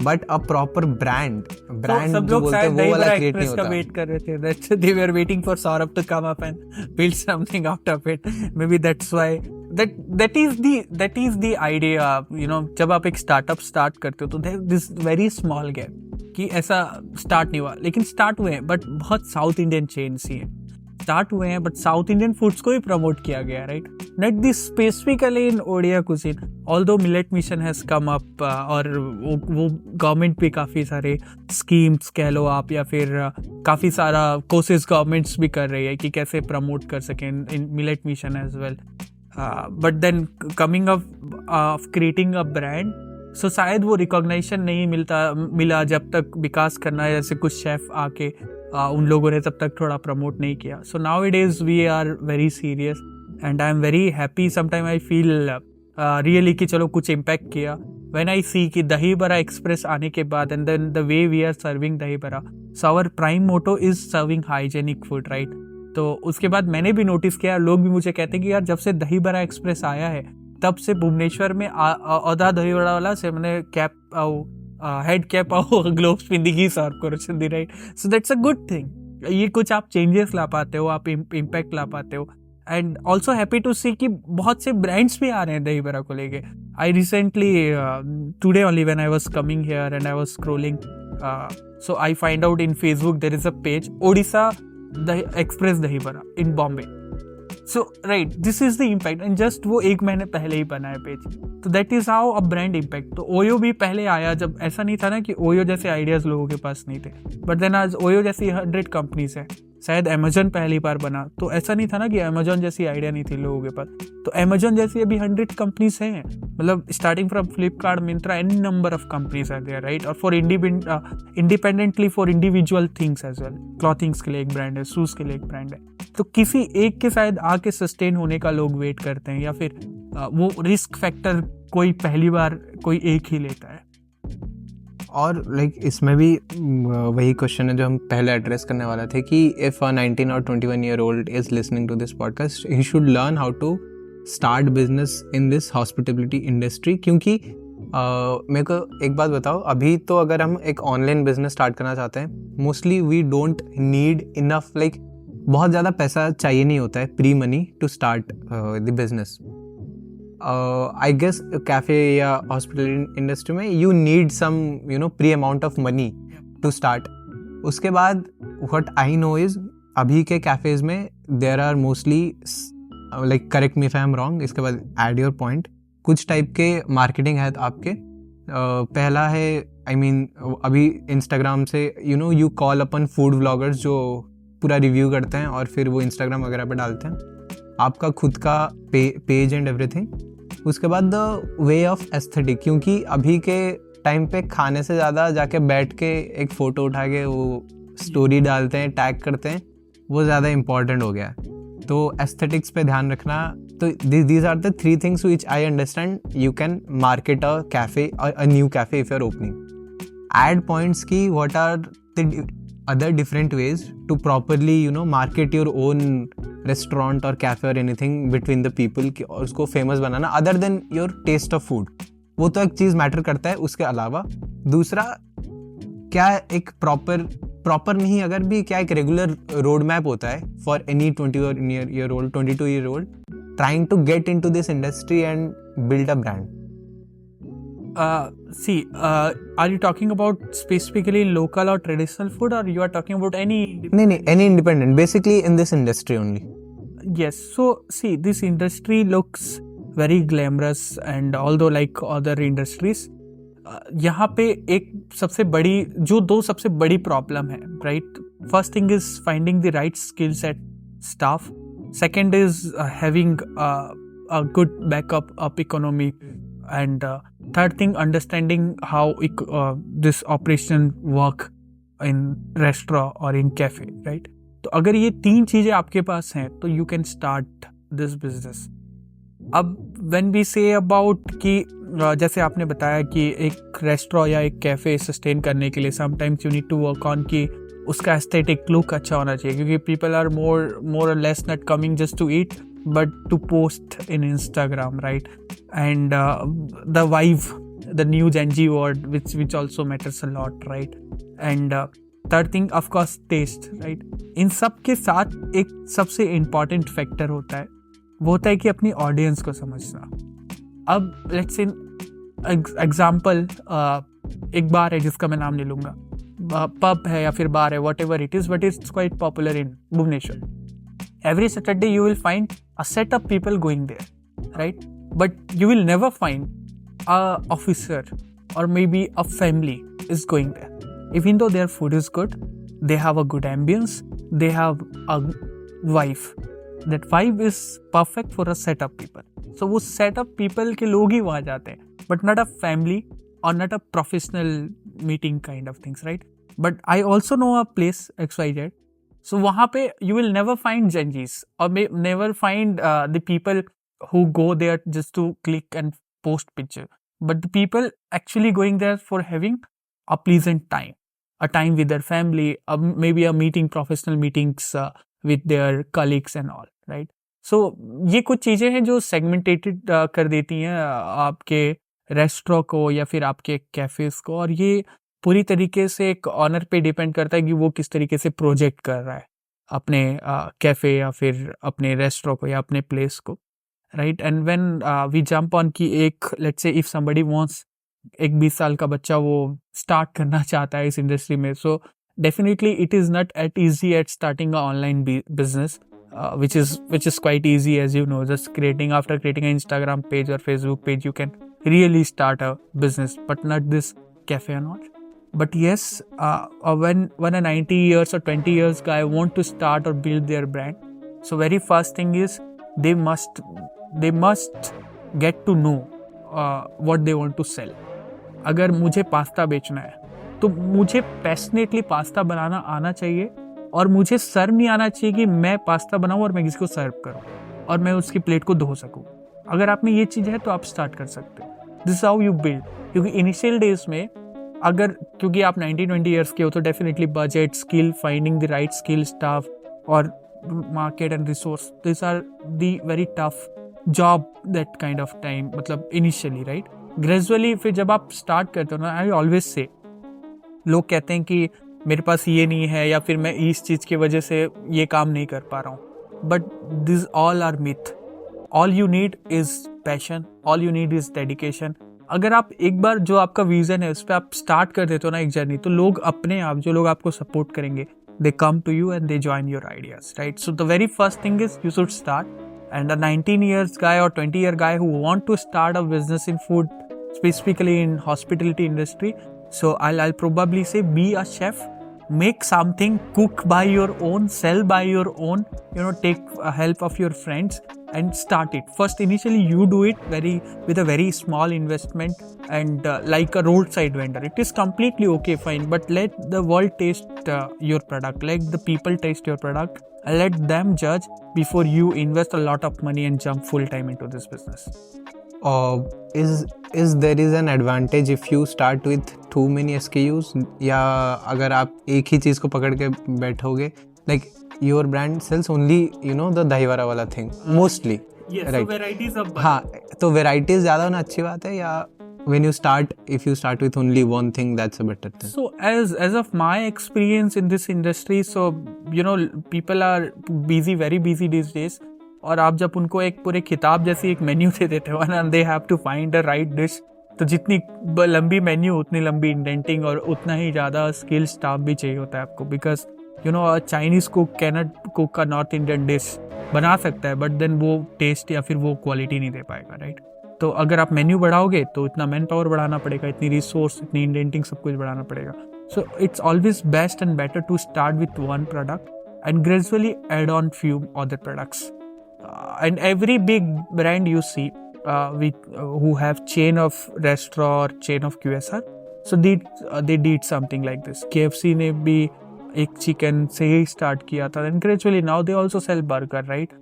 बट अ प्रॉपर ब्रांड सब जो लोग बोलते हैं शायद वो दही वाला बड़ा क्रिएट नहीं एक्सप्रेस का होता। वेट कर रहे थे, that's they were waiting for Saurabh to come up and build something out of it, may be that's why that is the idea, you know. जब आप एक स्टार्टअप स्टार्ट करते हो तो there this very small gap कि ऐसा start नहीं हुआ, लेकिन स्टार्ट हुए हैं, बट बहुत साउथ इंडियन चेन्स ही हैं स्टार्ट हुए हैं, बट साउथ इंडियन फूड्स को भी प्रमोट किया गया, right, not this specifically in Odia cuisine, although millet mission has come up, और वो गवर्नमेंट भी काफ़ी सारे स्कीम्स कह लो आप, या फिर काफ़ी सारा कोर्सेज गवर्नमेंट्स भी कर रही है कि कैसे प्रमोट कर सकें in millet mission as well, but then coming of creating a brand, so शायद वो रिकॉग्निशन नहीं मिला जब तक विकास करना, जैसे कुछ शेफ आके उन लोगों ने तब तक थोड़ा प्रमोट नहीं किया। So now it is we are very serious and I am very happy, sometime I feel really कि चलो कुछ इम्पैक्ट किया व्हेन आई सी कि दही बड़ा एक्सप्रेस आने के बाद and then the way we are serving dahi bara, so our prime motto is serving hygienic food, right. तो उसके बाद मैंने भी नोटिस किया, लोग भी मुझे कहते हैं कि यार जब से दही बड़ा एक्सप्रेस आया है तब से भुवनेश्वर में आधा दही बड़ा वाला से मैंने कैप हेड कैप ग्लोव्स पिंदी सर्व करो, right. So that's a good thing, ये कुछ आप चेंजेस ला पाते हो, आप इम्पैक्ट ला पाते हो, एंड ऑल्सो हैप्पी टू सी कि बहुत से ब्रांड्स भी आ रहे हैं दही बड़ा को लेके। I recently today only when I was coming here and I was scrolling, so I find out in Facebook there is a page Odisha express Dahi Bara in Bombay, so right this is the impact, and just वो एक महीने पहले ही बना है page, तो that is how a brand impact. तो ओयो भी पहले आया, जब ऐसा नहीं था ना कि ओयो जैसे आइडियाज लोगों के पास नहीं थे, बट देन आज ओयो जैसी 100 कंपनीज है, शायद अमेजन पहली बार बना, तो ऐसा नहीं था ना कि अमेजन जैसी आइडिया नहीं थी लोगों के पास, तो अमेजन जैसी अभी 100 कंपनीज हैं, मतलब starting from Flipkart, Myntra, any number of companies are there, right. और for independently for individual things as well, clothings के लिए एक ब्रांड है, शूज के लिए एक ब्रांड है, तो किसी एक के शायद आके सस्टेन होने का लोग वेट करते हैं, या फिर वो रिस्क फैक्टर कोई पहली बार कोई एक ही लेता है। और लाइक इसमें भी वही क्वेश्चन है जो हम पहले एड्रेस करने वाले थे कि इफ अ 19 और 21 year old is listening to this podcast, he should learn how to start business in this hospitality industry. क्योंकि मेरे को एक बात बताओ, अभी तो अगर हम एक ऑनलाइन बिजनेस स्टार्ट करना चाहते हैं, mostly we don't need enough, like बहुत ज़्यादा पैसा चाहिए नहीं होता है pre money to start the business. I guess cafe या हॉस्पिटल इंडस्ट्री में you need some pre amount of money to start. उसके बाद what I know is अभी के कैफेज में there are mostly like correct me if I am wrong, इसके बाद add your point, कुछ टाइप के मार्केटिंग है आपके। पहला है अभी इंस्टाग्राम से you call upon food vloggers जो पूरा रिव्यू करते हैं और फिर वो इंस्टाग्राम वगैरह पे डालते हैं, आपका खुद का पेज एंड एवरीथिंग। उसके बाद द वे ऑफ एस्थेटिक, क्योंकि अभी के टाइम पे खाने से ज़्यादा जाके बैठ के एक फ़ोटो उठा के वो स्टोरी डालते हैं, टैग करते हैं, वो ज़्यादा इम्पॉर्टेंट हो गया है। तो एस्थेटिक्स पे ध्यान रखना। तो these are the 3 things which I understand you can market a cafe or a new cafe if you're opening. Add points की what are the other different ways to properly market your own restaurant or cafe or anything between the people और उसको famous banana, other than your taste of food, वो तो एक चीज़ matter करता है। उसके अलावा दूसरा क्या एक प्रॉपर नहीं, अगर भी क्या एक रेगुलर रोड मैप होता है for any 22 year old trying to get into this industry and build a brand. Are you talking about specifically local or traditional food, or you are talking about any? नहीं, any independent, basically in this industry only. Yes, so see, this industry looks very glamorous and although like other industries, यहाँ पे एक सबसे बड़ी दो सबसे बड़ी problem है, right? First thing is finding the right skill set staff. Second is having a good backup up economy, and third thing, understanding how this operation work in restaurant or in cafe, right? तो अगर ये 3 चीज़ें आपके पास हैं तो you can start this business. अब when we say about कि जैसे आपने बताया कि एक रेस्टोरेंट या एक कैफ़े सस्टेन करने के लिए sometimes you need to work on कि उसका एस्थेटिक लुक अच्छा होना चाहिए, क्योंकि पीपल आर मोर और less not coming just to eat but to post in Instagram, right? And the vibe, the new Gen Z word, which also matters a lot, right? And third thing, of course, taste, right? इन सब के साथ एक सबसे important factor होता है, वो होता है कि अपनी ऑडियंस को समझना. अब लेट्स से एग्जाम्पल, एक बार है जिसका मैं नाम नहीं लूँगा, पब है या फिर बार है, whatever it is, but it's quite popular in Bhubaneswar. Every Saturday you will find a set of people going there, right? But you will never find a officer or maybe a family is going there. Even though their food is good, they have a good ambience, they have a vibe. That vibe is perfect for a set of people. So वो set of people के लोग ही वहाँ जाते हैं, but not a family or not a professional meeting kind of things, right? But I also know a place XYZ. So वहाँ पे you will never find Gen Zs or never find the people who go there just to click and post picture. But the people actually going there for having a pleasant time, a time with their family, maybe a meeting, professional meetings with their colleagues and all, right? So ये कुछ चीज़ें हैं जो segmented कर देती हैं आपके restaurant को या फिर आपके कैफेज को, और ये पूरी तरीके से एक ऑनर पे डिपेंड करता है कि वो किस तरीके से प्रोजेक्ट कर रहा है अपने कैफ़े या फिर अपने रेस्टोरेंट को या अपने प्लेस को, right? And when we jump on कि एक let's say if somebody wants, एक 20 साल का बच्चा वो स्टार्ट करना चाहता है इस इंडस्ट्री में, so definitely it is not at easy eight starting a online business, which is quite easy, as you know, just after creating an Instagram page or Facebook page, you can really start a business, but not this cafe and all. But yes, when a 90 years or 20 years guy want to start or build their brand, so very first thing is they must get to know what they want to sell. अगर मुझे pasta बेचना है तो मुझे passionately pasta बनाना आना चाहिए, और मुझे सर्व नहीं आना चाहिए कि मैं पास्ता बनाऊं और मैं किसी को सर्व करूं और मैं उसकी प्लेट को धो सकूं. अगर आप में ये चीज़ है तो आप स्टार्ट कर सकते हो. This how you build. क्योंकि इनिशियल डेज में अगर, क्योंकि आप 19-20 ईयर्स के हो, तो definitely budget, skill, finding the right skill, staff और market and resource, this are the very tough job that kind of time, मतलब इनिशियली, राइट? ग्रेजुअली फिर जब आप स्टार्ट करते हो ना, आई ऑलवेज से, लोग कहते हैं कि मेरे पास ये नहीं है या फिर मैं इस चीज़ की वजह से ये काम नहीं कर पा रहा हूँ, but this all are myth. All you need is passion, all you need is dedication. अगर आप एक बार जो आपका विजन है उस पर आप स्टार्ट कर देते हो ना एक जर्नी, तो लोग अपने आप, जो लोग आपको सपोर्ट करेंगे, they come to you and they join your ideas, right? So the very first thing is you should start. And a 19 years guy or 20 year guy who want to start a business in food, specifically in hospitality industry, so I'll probably say be a chef, make something, cook by your own, sell by your own, take help of your friends and start it. First, initially you do it with a very small investment and like a roadside vendor. It is completely okay, fine, but let the world taste your product, let the people taste your product, and let them judge before you invest a lot of money and jump full time into this business. Is there is an advantage if you start with too many SKUs, या अगर आप एक ही चीज़ को पकड़ के बैठोगे, like your brand sells only the dahi vada वाला thing mostly, yes, right? So varieties of हाँ, तो varieties ज़्यादा होना अच्छी बात है, या when you start, if you start with only one thing, that's a better thing? So as of my experience in this industry, so people are very busy these days, और आप जब उनको एक पूरे किताब जैसी एक मेन्यू दे देते हो ना, they have to find a right dish, तो जितनी लंबी मेन्यू उतनी लंबी इंडेंटिंग और उतना ही ज़्यादा स्किल स्टाफ भी चाहिए होता है आपको, because Chinese cook cannot cook का नॉर्थ इंडियन डिश बना सकता है, बट देन वो टेस्ट या फिर वो क्वालिटी नहीं दे पाएगा, राइट? तो अगर आप मेन्यू बढ़ाओगे तो इतना मैन पावर बढ़ाना पड़ेगा, इतनी रिसोर्स, इतनी इंडेंटिंग, सब कुछ बढ़ाना पड़ेगा. So it's always best and better to start with one product and gradually add on few other products. And every big brand you see who have chain of restaurant or chain of QSR, so they did something like this. KFC ने भी एक chicken से ही start किया था, and gradually now they also sell burger, right?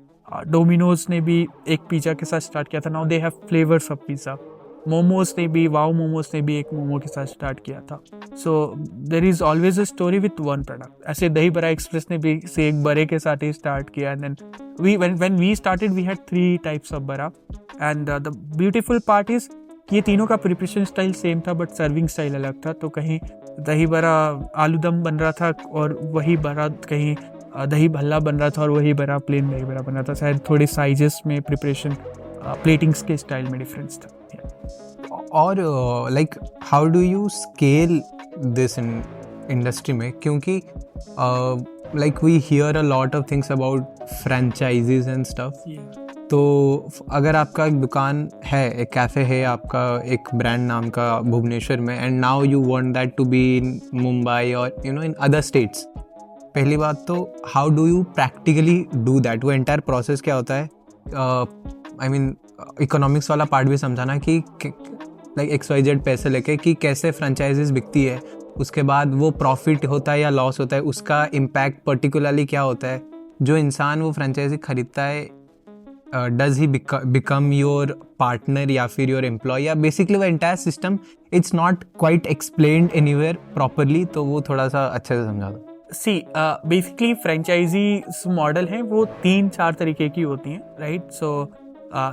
Domino's ने भी एक pizza के साथ स्टार्ट किया था, now they have flavors of pizza. Momos ने भी, वाओ मोमोज ने भी एक मोमो के साथ स्टार्ट किया था. So there is always a story with one product. ऐसे दही बड़ा एक्सप्रेस ने भी से एक बड़े के साथ ही स्टार्ट किया. And then when we started we had 3 types of bara. And the beautiful part is ये तीनों का प्रिपरेशन स्टाइल सेम था बट सर्विंग स्टाइल अलग था. तो कहीं दही बड़ा आलू दम बन रहा था और वही बड़ा कहीं दही भल्ला बन रहा था और वही बड़ा प्लेन दही बड़ा बन रहा था. शायद थोड़े साइजेस में प्रिपरेशन प्लेटिंग्स के स्टाइल में डिफरेंस था. और like how do you scale this in industry में, क्योंकि like we hear a lot of things about franchisees and stuff. तो अगर आपका एक दुकान है, एक कैफ़े है आपका, एक ब्रांड नाम का भुवनेश्वर में, and now you want that to be in Mumbai और you know in other states, पहली बात तो how do you practically do that? वो एंटायर प्रोसेस क्या होता है? आई मीन इकोनॉमिक्स वाला पार्ट भी समझाना कि लाइक XYZ पैसे लेके कि कैसे फ्रेंचाइजीज बिकती है, उसके बाद वो प्रॉफिट होता है या लॉस होता है, उसका इम्पैक्ट पर्टिकुलरली क्या होता है, जो इंसान वो फ्रेंचाइजी खरीदता है does he become your partner या फिर your employee, या basically वो entire system it's not quite explained anywhere properly. तो वो थोड़ा सा अच्छे से समझा दो. सी बेसिकली फ्रेंचाइजी मॉडल है वो 3-4 तरीके की होती हैं, राइट. सो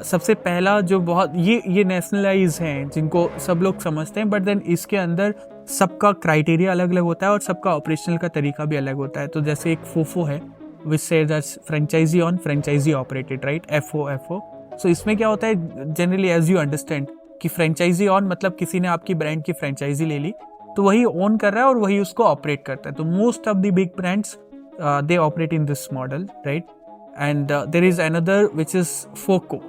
सबसे पहला जो बहुत ये नेशनलाइज हैं जिनको सब लोग समझते हैं, बट देन इसके अंदर सबका क्राइटेरिया अलग अलग होता है और सबका ऑपरेशनल का तरीका भी अलग होता है. तो जैसे एक फोफो है which says that franchisee on franchisee operated, right? FO. So इसमें क्या होता है generally as you understand कि franchisee on मतलब किसी ने आपकी ब्रांड की फ्रेंचाइजी ले ली तो वही ओन कर रहा है और वही उसको ऑपरेट करता है. तो most of the big brands they operate in this model, right? And there is another which is FOCO,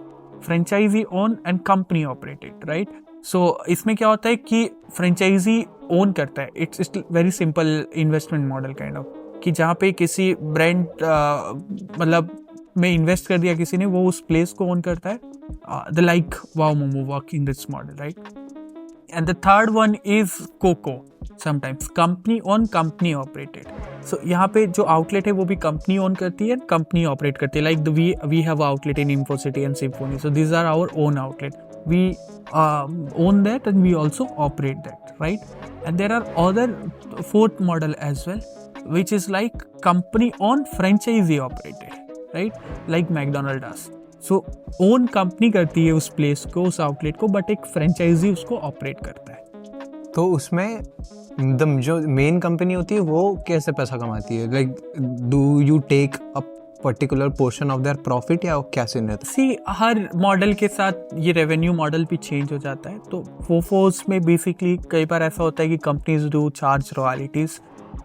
franchisee own and company operated, right? So इसमें क्या होता है कि फ्रेंचाइजी ओन करता है. It's very simple investment model kind of, कि जहाँ पे किसी ब्रांड मतलब में इन्वेस्ट कर दिया किसी ने, वो उस प्लेस को ओन करता है. The like Wow Momo work in this model, right. And the third one is COCO, sometimes company own company operated. So यहाँ पे जो आउटलेट है वो भी कंपनी ओन करती है, कंपनी ऑपरेट करती है. Like we have outlet in Infocity and Symphony, so these are our own outlet. We own that and we also operate that, right? And there are other fourth model as well, which is like company owned franchisee operated, right? Like McDonald's does. So own company करती है उस place को, उस outlet को, but एक franchise उसको operate करता है. तो उसमें जो मेन कंपनी होती है वो कैसे पैसा कमाती है? Like do you take a particular portion of their profit या क्या सीन रहता है? सी हर मॉडल के साथ ये रेवेन्यू मॉडल भी चेंज हो जाता है. तो फोफोस में बेसिकली कई बार ऐसा होता है कि कंपनीज डू चार्ज रॉयल्टीज,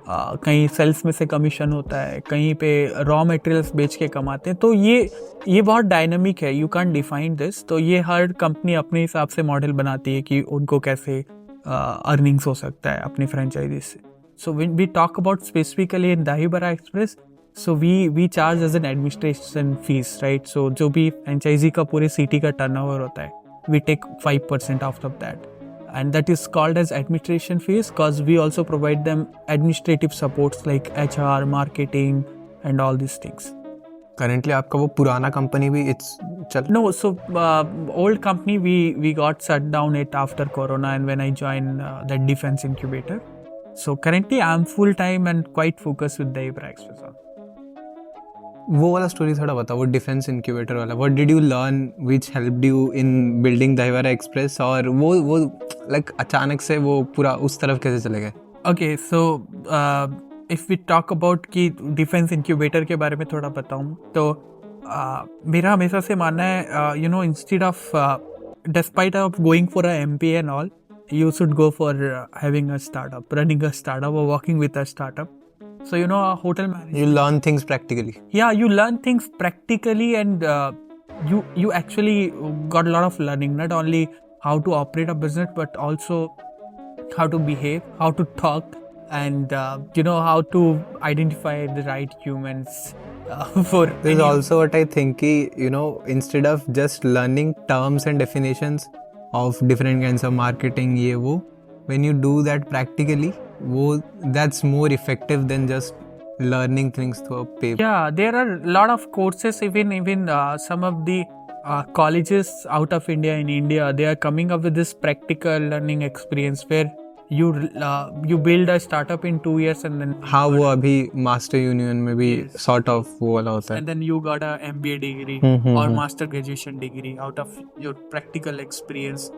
कहीं सेल्स में से कमीशन होता है, कहीं पे रॉ मटेरियल्स बेच के कमाते हैं. तो ये बहुत डायनामिक है, यू कैन डिफाइन दिस. तो ये हर कंपनी अपने हिसाब से मॉडल बनाती है कि उनको कैसे अर्निंग्स हो सकता है अपनी फ्रेंचाइजी से. So when we talk about specifically in Dahi Bara express, so we charge as an administration fees, right. So जो भी फ्रेंचाइजी का पूरे सिटी का टर्नओवर होता है, we take 5% out of that, and that is called as administration fees because we also provide them administrative supports like HR, marketing and all these things. Currently आपका वो पुराना कंपनी भी No, so old company we got shut down it after Corona and when I joined that defense incubator. So currently I'm full time and quite focused with the Ibra Express. वो वाला story थोड़ा बताओ, वो defence incubator वाला. What did you learn which helped you in building दही Bara express, और वो like अचानक से वो पूरा उस तरफ कैसे चले गए? Okay, so if we talk about कि डिफेंस इंक्यूबेटर के बारे में थोड़ा बताऊँ तो मेरा हमेशा से मानना है, you know, instead of despite of going for a MBA and all, you should go for having a startup, running a startup or working with a startup. So, you know, a hotel manager. You learn things practically. Yeah, you learn things practically and you actually got a lot of learning, not only how to operate a business, but also how to behave, how to talk, and, you know, how to identify the right humans for... This is also what I think, you know, instead of just learning terms and definitions of different kinds of marketing, ye wo, when you do that practically, that's more effective than just learning things through a paper. Yeah, there are a lot of courses, even some of the colleges out of India, they are coming up with this practical learning experience where you build a startup in 2 years and then हाँ वो अभी master union में भी Yes. sort of वो वाला होता है. and then you got a MBA degree or master graduation degree out of your practical experience,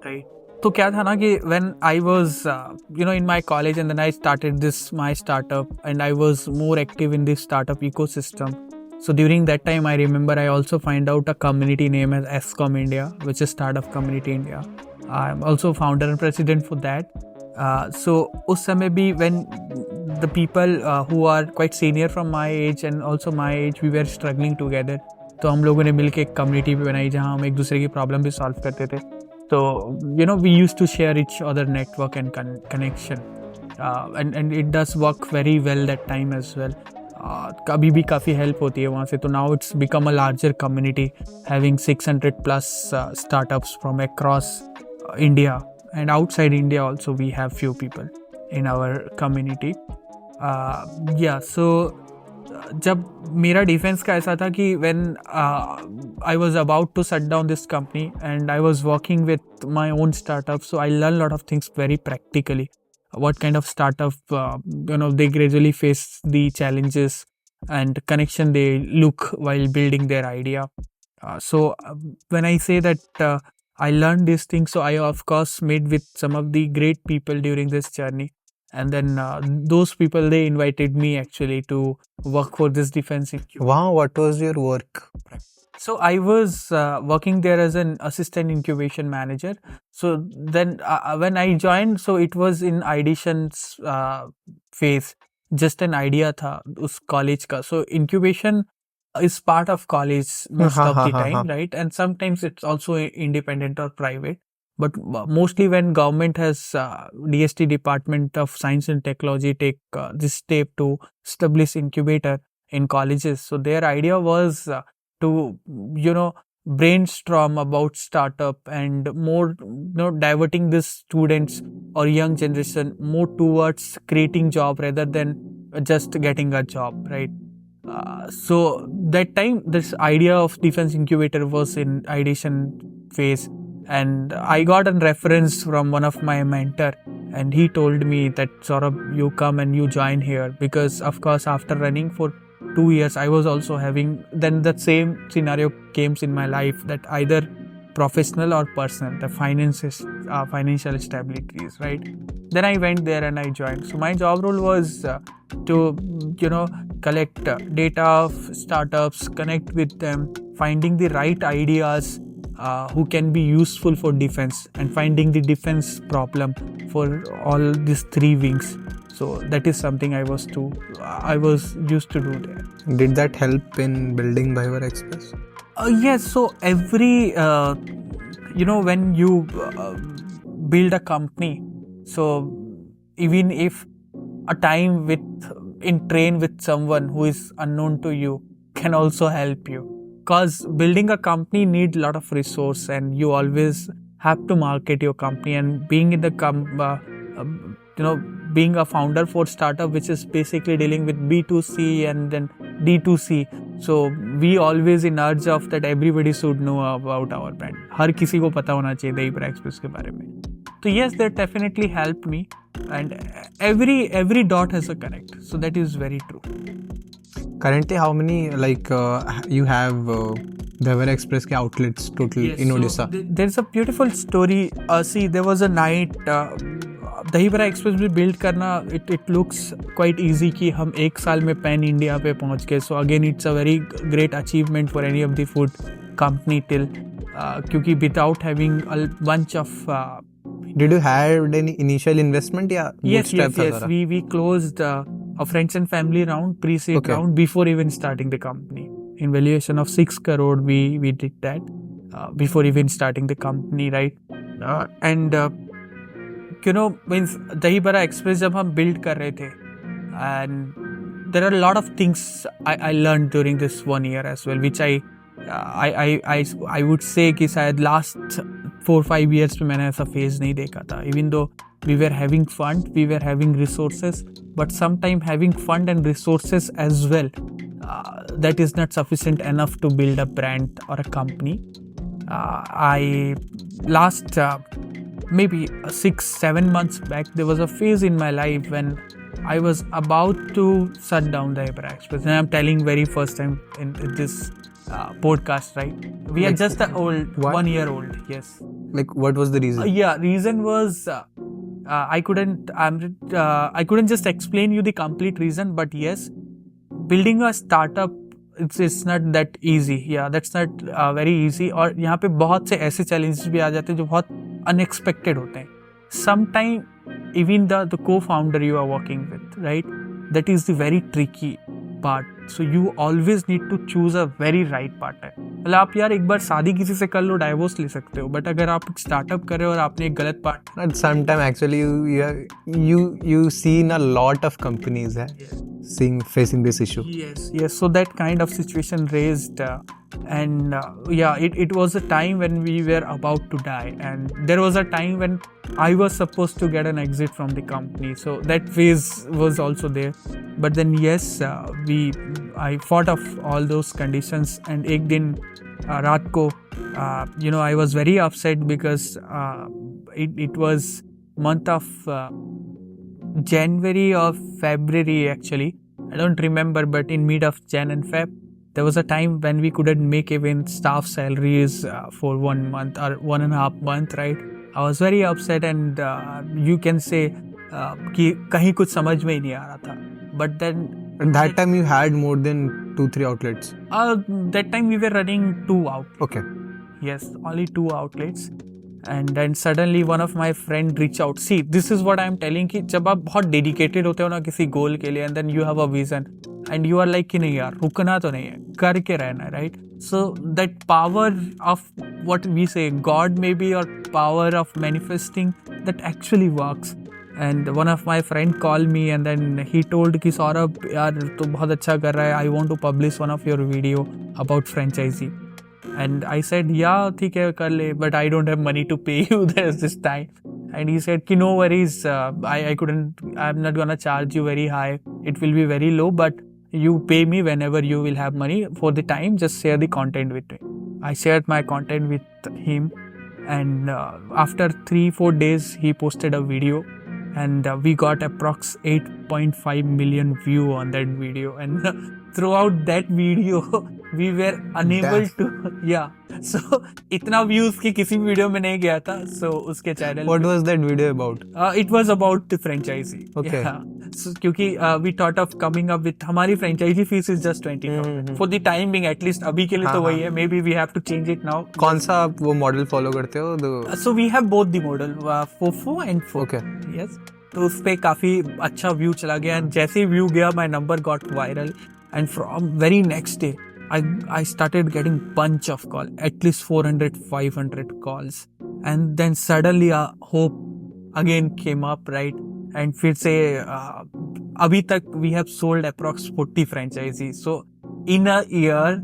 right? तो क्या था ना कि when I was in my college and then I started my startup and I was more active in this startup ecosystem. So during that time I remember I also find out a community name as SCOM India, which is Startup Community India. I'm also founder and president for that. So उस समय भी when the people who are quite senior from my age and also my age, we were struggling together. तो हम लोगों ने मिलके एक community भी बनाई जहाँ हम एक दूसरे की प्रॉब्लम भी सॉल्व करते थे. तो we used to share each other network and connection, and it does work very well that time as well. कभी भी काफ़ी हेल्प होती है वहाँ से. तो now it's become a larger community having 600 plus startups from across India, and outside India also we have few people in our community. So जब मेरा डिफेंस का ऐसा था कि when I was about to shut down this company and I was working with my own startup, so I learned a lot of things very practically. What kind of startup they gradually face the challenges and connection they look while building their idea. So when I say that I learned these things, so I of course met with some of the great people during this journey, and then those people, they invited me actually to work for this defense incubator. Wow, what was your work? So I was working there as an assistant incubation manager. So then when I joined, so it was in ideation's phase. Just an idea था उस college का. So incubation is part of college most of the time, right? And sometimes it's also independent or private. But mostly when government has DST Department of Science and Technology take this step to establish incubator in colleges. So their idea was to brainstorm about startup and more diverting the students or young generation more towards creating job rather than just getting a job, right? So that time this idea of defense incubator was in ideation phase, and I got a reference from one of my mentor, and he told me that Saurabh, you come and you join here, because of course after running for 2 years I was also having, then the same scenario came in my life, that either professional or personal, the financial stability is right. Then I went there and I joined. So my job role was to collect data of startups, connect with them, finding the right ideas who can be useful for defense, and finding the defense problem for all these three wings. So that is something I was used to do there. Did that help in building Bhaiwara Express? Yes. So every when you build a company, so even if a time in train with someone who is unknown to you can also help you, because building a company needs a lot of resource, and you always have to market your company. And being in the being a founder for startup, which is basically dealing with B2C and then D2C, so we always in urge of that everybody should know about our brand. हर किसी को पता होना चाहिए दहीबरा express के बारे में. So yes, that definitely helped me, and every dot has a connect. So that is very true. Currently, how many you have Bhaiwara Express के outlets total in Odisha? So there's a beautiful story. See, there was a night. Dahibara express भी build करना, it looks quite easy कि हम एक साल में pan India पे पहुंच गए. So again it's a very great achievement for any of the food company till, क्योंकि without having a bunch of Did you have any initial investment? Yes. We closed a friends and family round, pre-seed round, before even starting the company. In valuation of 6 crore, we did that before even starting the company, right? Means Dahibara Express जब हम build कर रहे थे, and there are a lot of things I learned during this 1 year as well, which I would say कि शायद last 4-5 years में मैंने ऐसा phase नहीं देखा था. Even though we were having fund, we were having resources, but sometime having fund and resources as well that is not sufficient enough to build a brand or a company. I last maybe 6-7 months back, there was a phase in my life when I was about to shut down the Hyper Express, and I'm telling very first time in this podcast, right? We are Like, just old, what? 1 year old. Yes. Like, what was the reason? Yeah, reason was I couldn't just explain you the complete reason, but yes, building a startup it's not that easy. Yeah, that's not very easy. और यहाँ पे बहुत से ऐसे challenges भी आ जाते हैं जो बहुत unexpected होते हैं. Sometime even the co-founder you are working with, right? That is the very tricky part. So you always need to choose a very right partner. मतलब आप यार एक बार शादी किसी से कर लो, डाइवोर्स ले सकते हो, बट अगर आप स्टार्टअप कर रहे हो और आपने एक गलत partner. At some time, actually, you seen a lot of companies facing this issue. Yes. So that kind of situation raised, it was a time when we were about to die, and there was a time when I was supposed to get an exit from the company. So that phase was also there. But then yes, I fought off all those conditions, and एक दिन रात को, I was very upset because it was month of January or February actually. I don't remember, but in mid of Jan and Feb, there was a time when we couldn't make even staff salaries for 1 month or 1.5 month, right? I was very upset, and you can say कि कहीं कुछ समझ में ही नहीं आ रहा था. But then At that time, you had more than 2-3 outlets. that time we were running 2 outlets. Okay. Yes, only 2 outlets. And then suddenly one of my friend reach out. See, this is what I am telling कि जब आप बहुत dedicated होते हो ना किसी goal के लिए, and then you have a vision, and you are like कि नहीं यार रुकना तो नहीं है, करके रहना है, right? So that power of what we say God maybe, or power of manifesting, that actually works. And one of my friend called me, and then he told कि सौरभ यार तू बहुत अच्छा कर रहा है, I want to publish one of your video about franchisee. And I said, yeah, ठीक है कर ले, but I don't have money to pay you this time. And he said कि no worries, I'm not gonna charge you very high, it will be very low, but you pay me whenever you will have money. For the time, just share the content with me. I shared my content with him, and after 3-4 days he posted a video, and we got approx 8.5 million view on that video, and throughout that video we were unable to so इतना views की किसी video में नहीं गया था. So उसके channel What was that video about? It was about the franchisee. Okay. So क्योंकि we thought of coming up with, हमारी franchisee fees is just 20,000 for the time being, at least अभी के लिए तो वही है. Maybe we have to change it now. कौन सा आप वो मॉडल फॉलो करते हो? So we have both the model, FOFO and FOFO. Okay. Yes. तो उस पे काफी अच्छा व्यू चला गया, and जैसे ही व्यू गया my number got viral, and from very next day I started getting bunch of calls, at least 400-500 calls, and then suddenly a hope again came up, right? And फिर से अभी तक we have sold approx 40 franchisees. So in a year,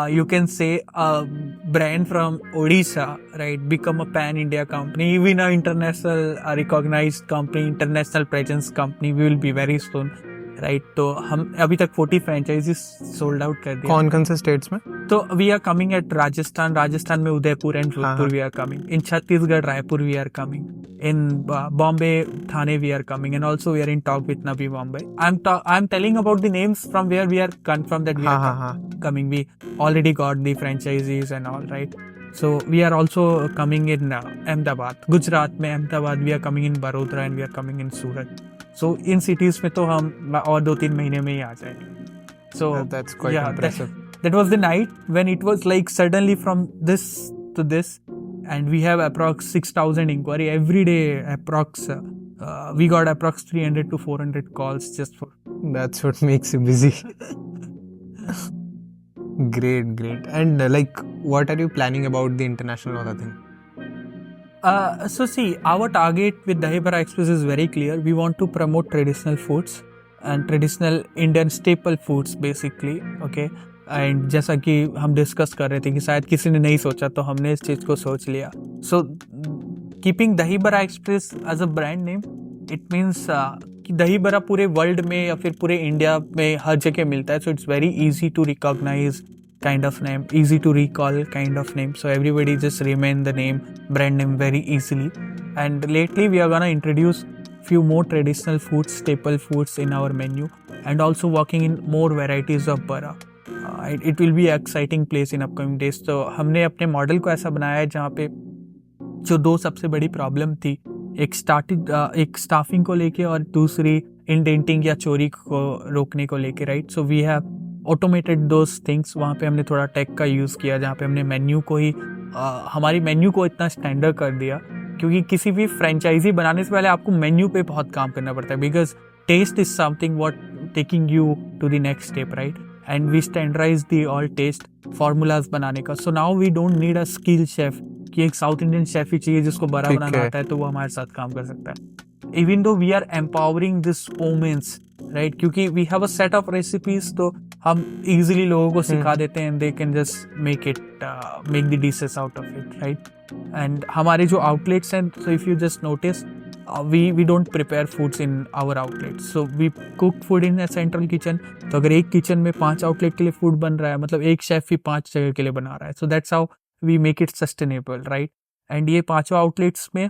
you can say a brand from Odisha, right, become a pan-India company, even an international recognized company, international presence company. We will be very soon, right? तो हम अभी तक 40 franchises sold out कर दिया. कौन से states में? तो we are coming at Rajasthan में Udaipur and Jodhpur we are coming. In Chhattisgarh, Raipur we are coming. In Bombay, Thane we are coming, and also we are in talk with Navi Bombay. I'm telling about the names from where we are confirmed that we are coming. We already got the franchisees and all, right? So we are also coming in Ahmedabad, Gujarat में Ahmedabad, we are coming in Barodara, and we are coming in Surat. So in cities में तो हम और 2-3 महीने में ही आ जाएंगे. So that's quite impressive. That was the night when it was like suddenly from this to this, and we have approx 6,000 inquiry every day. We got approx 300 to 400 calls just for. That's what makes you busy. Great. And what are you planning about the international wala thing? So see, our target with Dahi Bara Express is very clear. We want to promote traditional foods and traditional Indian staple foods basically, okay? And जैसा कि हम discuss कर रहे थे कि शायद किसी ने नहीं सोचा, तो हमने इस चीज़ को सोच लिया. So keeping Dahi Bara Express as a brand name, it means कि दही बड़ा पूरे वर्ल्ड में या फिर पूरे इंडिया में हर जगह मिलता है, so it's very easy to recognize kind of name, easy to recall kind of name, so everybody just remain the name, brand name very easily. And lately we are gonna introduce few more traditional foods, staple foods in our menu, and also working in more varieties of bara. It will be an exciting place in upcoming days. तो हमने अपने model को ऐसा बनाया है जहाँ पे जो दो सबसे बड़ी प्रॉब्लम थी, एक स्टाफिंग को लेके और दूसरी इंडेंटिंग या चोरी को रोकने को लेके, right. So we have automated those things. वहाँ पे हमने थोड़ा टेक का यूज़ किया, जहाँ पे हमने मेन्यू को ही हमारी मेन्यू को इतना स्टैंडर्ड कर दिया, क्योंकि किसी भी फ्रेंचाइजी बनाने से पहले आपको मेन्यू पे बहुत काम करना पड़ता है, because taste is something what taking you to the next step, right. And we standardize the all taste formulas बनाने का. So now we don't need a skill chef कि एक साउथ इंडियन शेफ ही चाहिए जिसको बड़ा बनाना आता है तो वो हमारे साथ काम कर सकता है. Even though we are empowering this womens, right, क्योंकि we have a set of recipes, तो हम इजीली लोगों को सिखा देते हैं, they can just make the dishes out of it, right. And हमारे जो आउटलेट्स हैं, so if you just notice, we don't prepare foods in our outlets, so we cook food in a central kitchen. तो अगर एक kitchen में 5 outlet के लिए food बन रहा है, मतलब एक शेफ ही 5 जगह के लिए बना रहा है, so that's how we make it sustainable, right. And ये 5 आउटलेट्स में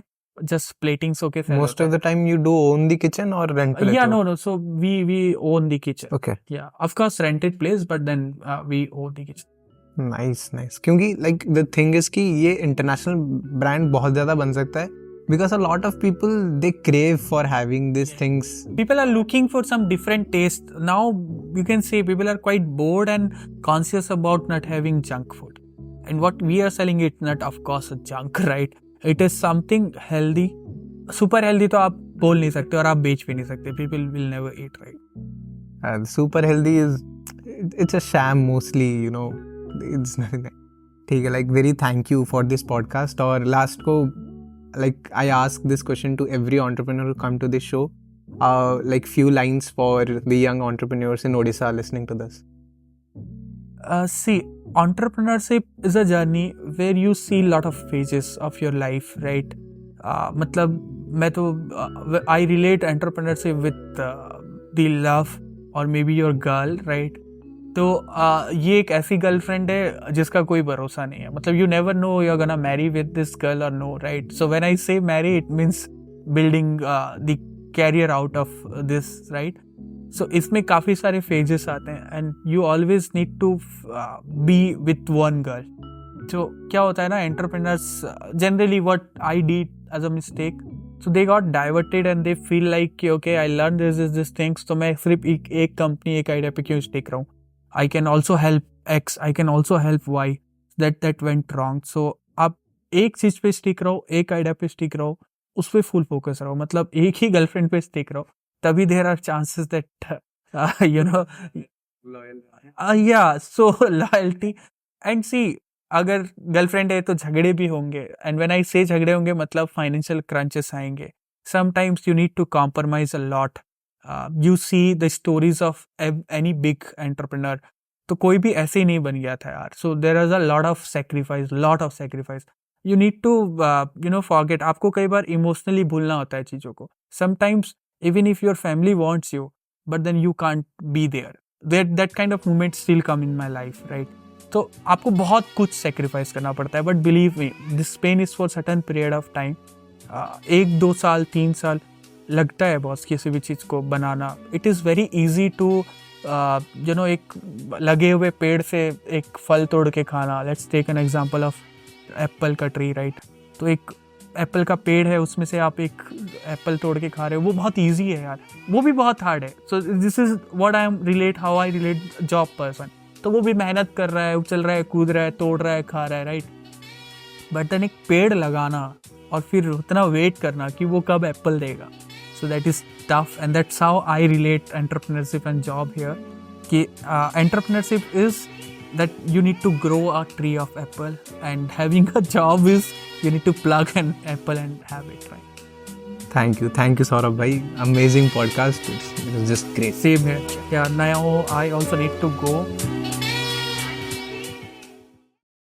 just platings होके sell Most of the time you do own the kitchen or rent पे? Yeah, no, so we own the kitchen. Okay. Yeah, of course rented place, but then we own the kitchen. Nice. क्योंकि like the thing is कि ये international brand बहुत ज़्यादा बन सकता है, because a lot of people, they crave for having these things. People are looking for some different taste. Now you can say people are quite bored and conscious about not having junk food. And what we are selling, it's not of course a junk, right? It is something healthy. Super healthy तो आप बोल नहीं सकते और आप बेच भी नहीं सकते. People will never eat, right? Super healthy it's a sham mostly, you know. It's nothing. ठीक है, like very thank you for this podcast. और last को, like I ask this question to every entrepreneur who come to this show, like few lines for the young entrepreneurs in Odisha listening to this. See, entrepreneurship is a journey where you see a lot of phases of your life, right? मतलब मैं तो I relate entrepreneurship with the love or maybe your girl, right? तो ये एक ऐसी girlfriend है जिसका कोई भरोसा नहीं है. मतलब you never know you are gonna marry with this girl और no, right. So when I say marry, it means building the career out of this, right. So इसमें काफ़ी सारे फेजेस आते हैं and you always need to be with one girl. जो क्या होता है ना, entrepreneurs generally what I did as a mistake, so they got diverted and they feel like कि okay I learn this things, तो मैं सिर्फ एक कंपनी, एक आइडिया पे क्यों स्टिक रहूँ. I can also help X, I can also help Y. That went wrong. So आप एक चीज पे स्टिक रहो, एक आइडिया पे स्टिक रहो, उस पे फुल फोकस रहो. मतलब एक ही गर्लफ्रेंड पे स्टिक रहो, तभी there are chances that you know yeah, so loyalty. And see, अगर गर्लफ्रेंड है तो झगड़े भी होंगे, एंड व्हेन आई से झगड़े होंगे मतलब फाइनेंशियल क्रंचेस आएंगे. Sometimes you need to compromise a lot. You see the stories of any big entrepreneur, तो कोई भी ऐसे ही नहीं बन गया था यार. So there is a lot of sacrifice. You need to forget. आपको कई बार इमोशनली भूलना होता है चीज़ों को. Sometimes even if your family wants you, but then you can't be there. That kind of moments still come in my life, right? तो आपको बहुत कुछ sacrifice करना पड़ता है, but believe me, this pain is for certain period of time. 1-2 साल 3 साल लगता है बॉस किसी भी चीज़ को बनाना. It is very easy to एक लगे हुए पेड़ से एक फल तोड़ के खाना. Let's take an example of apple का ट्री, राइट. तो एक एप्पल का पेड़ है, उसमें से आप एक एप्पल तोड़ के खा रहे हो, वो बहुत ईजी है यार, वो भी बहुत हार्ड है. So this is what I am relate, how I relate job person. तो वो भी मेहनत कर रहा है, उछल रहा है, कूद रहा है, तोड़ रहा है, खा रहा है, राइट. बट देन एक पेड़ लगाना और फिर उतना वेट करना कि वो कब एप्पल देगा. So that is tough, and that's how I relate entrepreneurship and job here. कि entrepreneurship is that you need to grow a tree of apple, and having a job is you need to plug an apple and have it, right? Thank you Saurabh bhai. Amazing podcast. It was just great. Same here. Yeah, now I also need to go.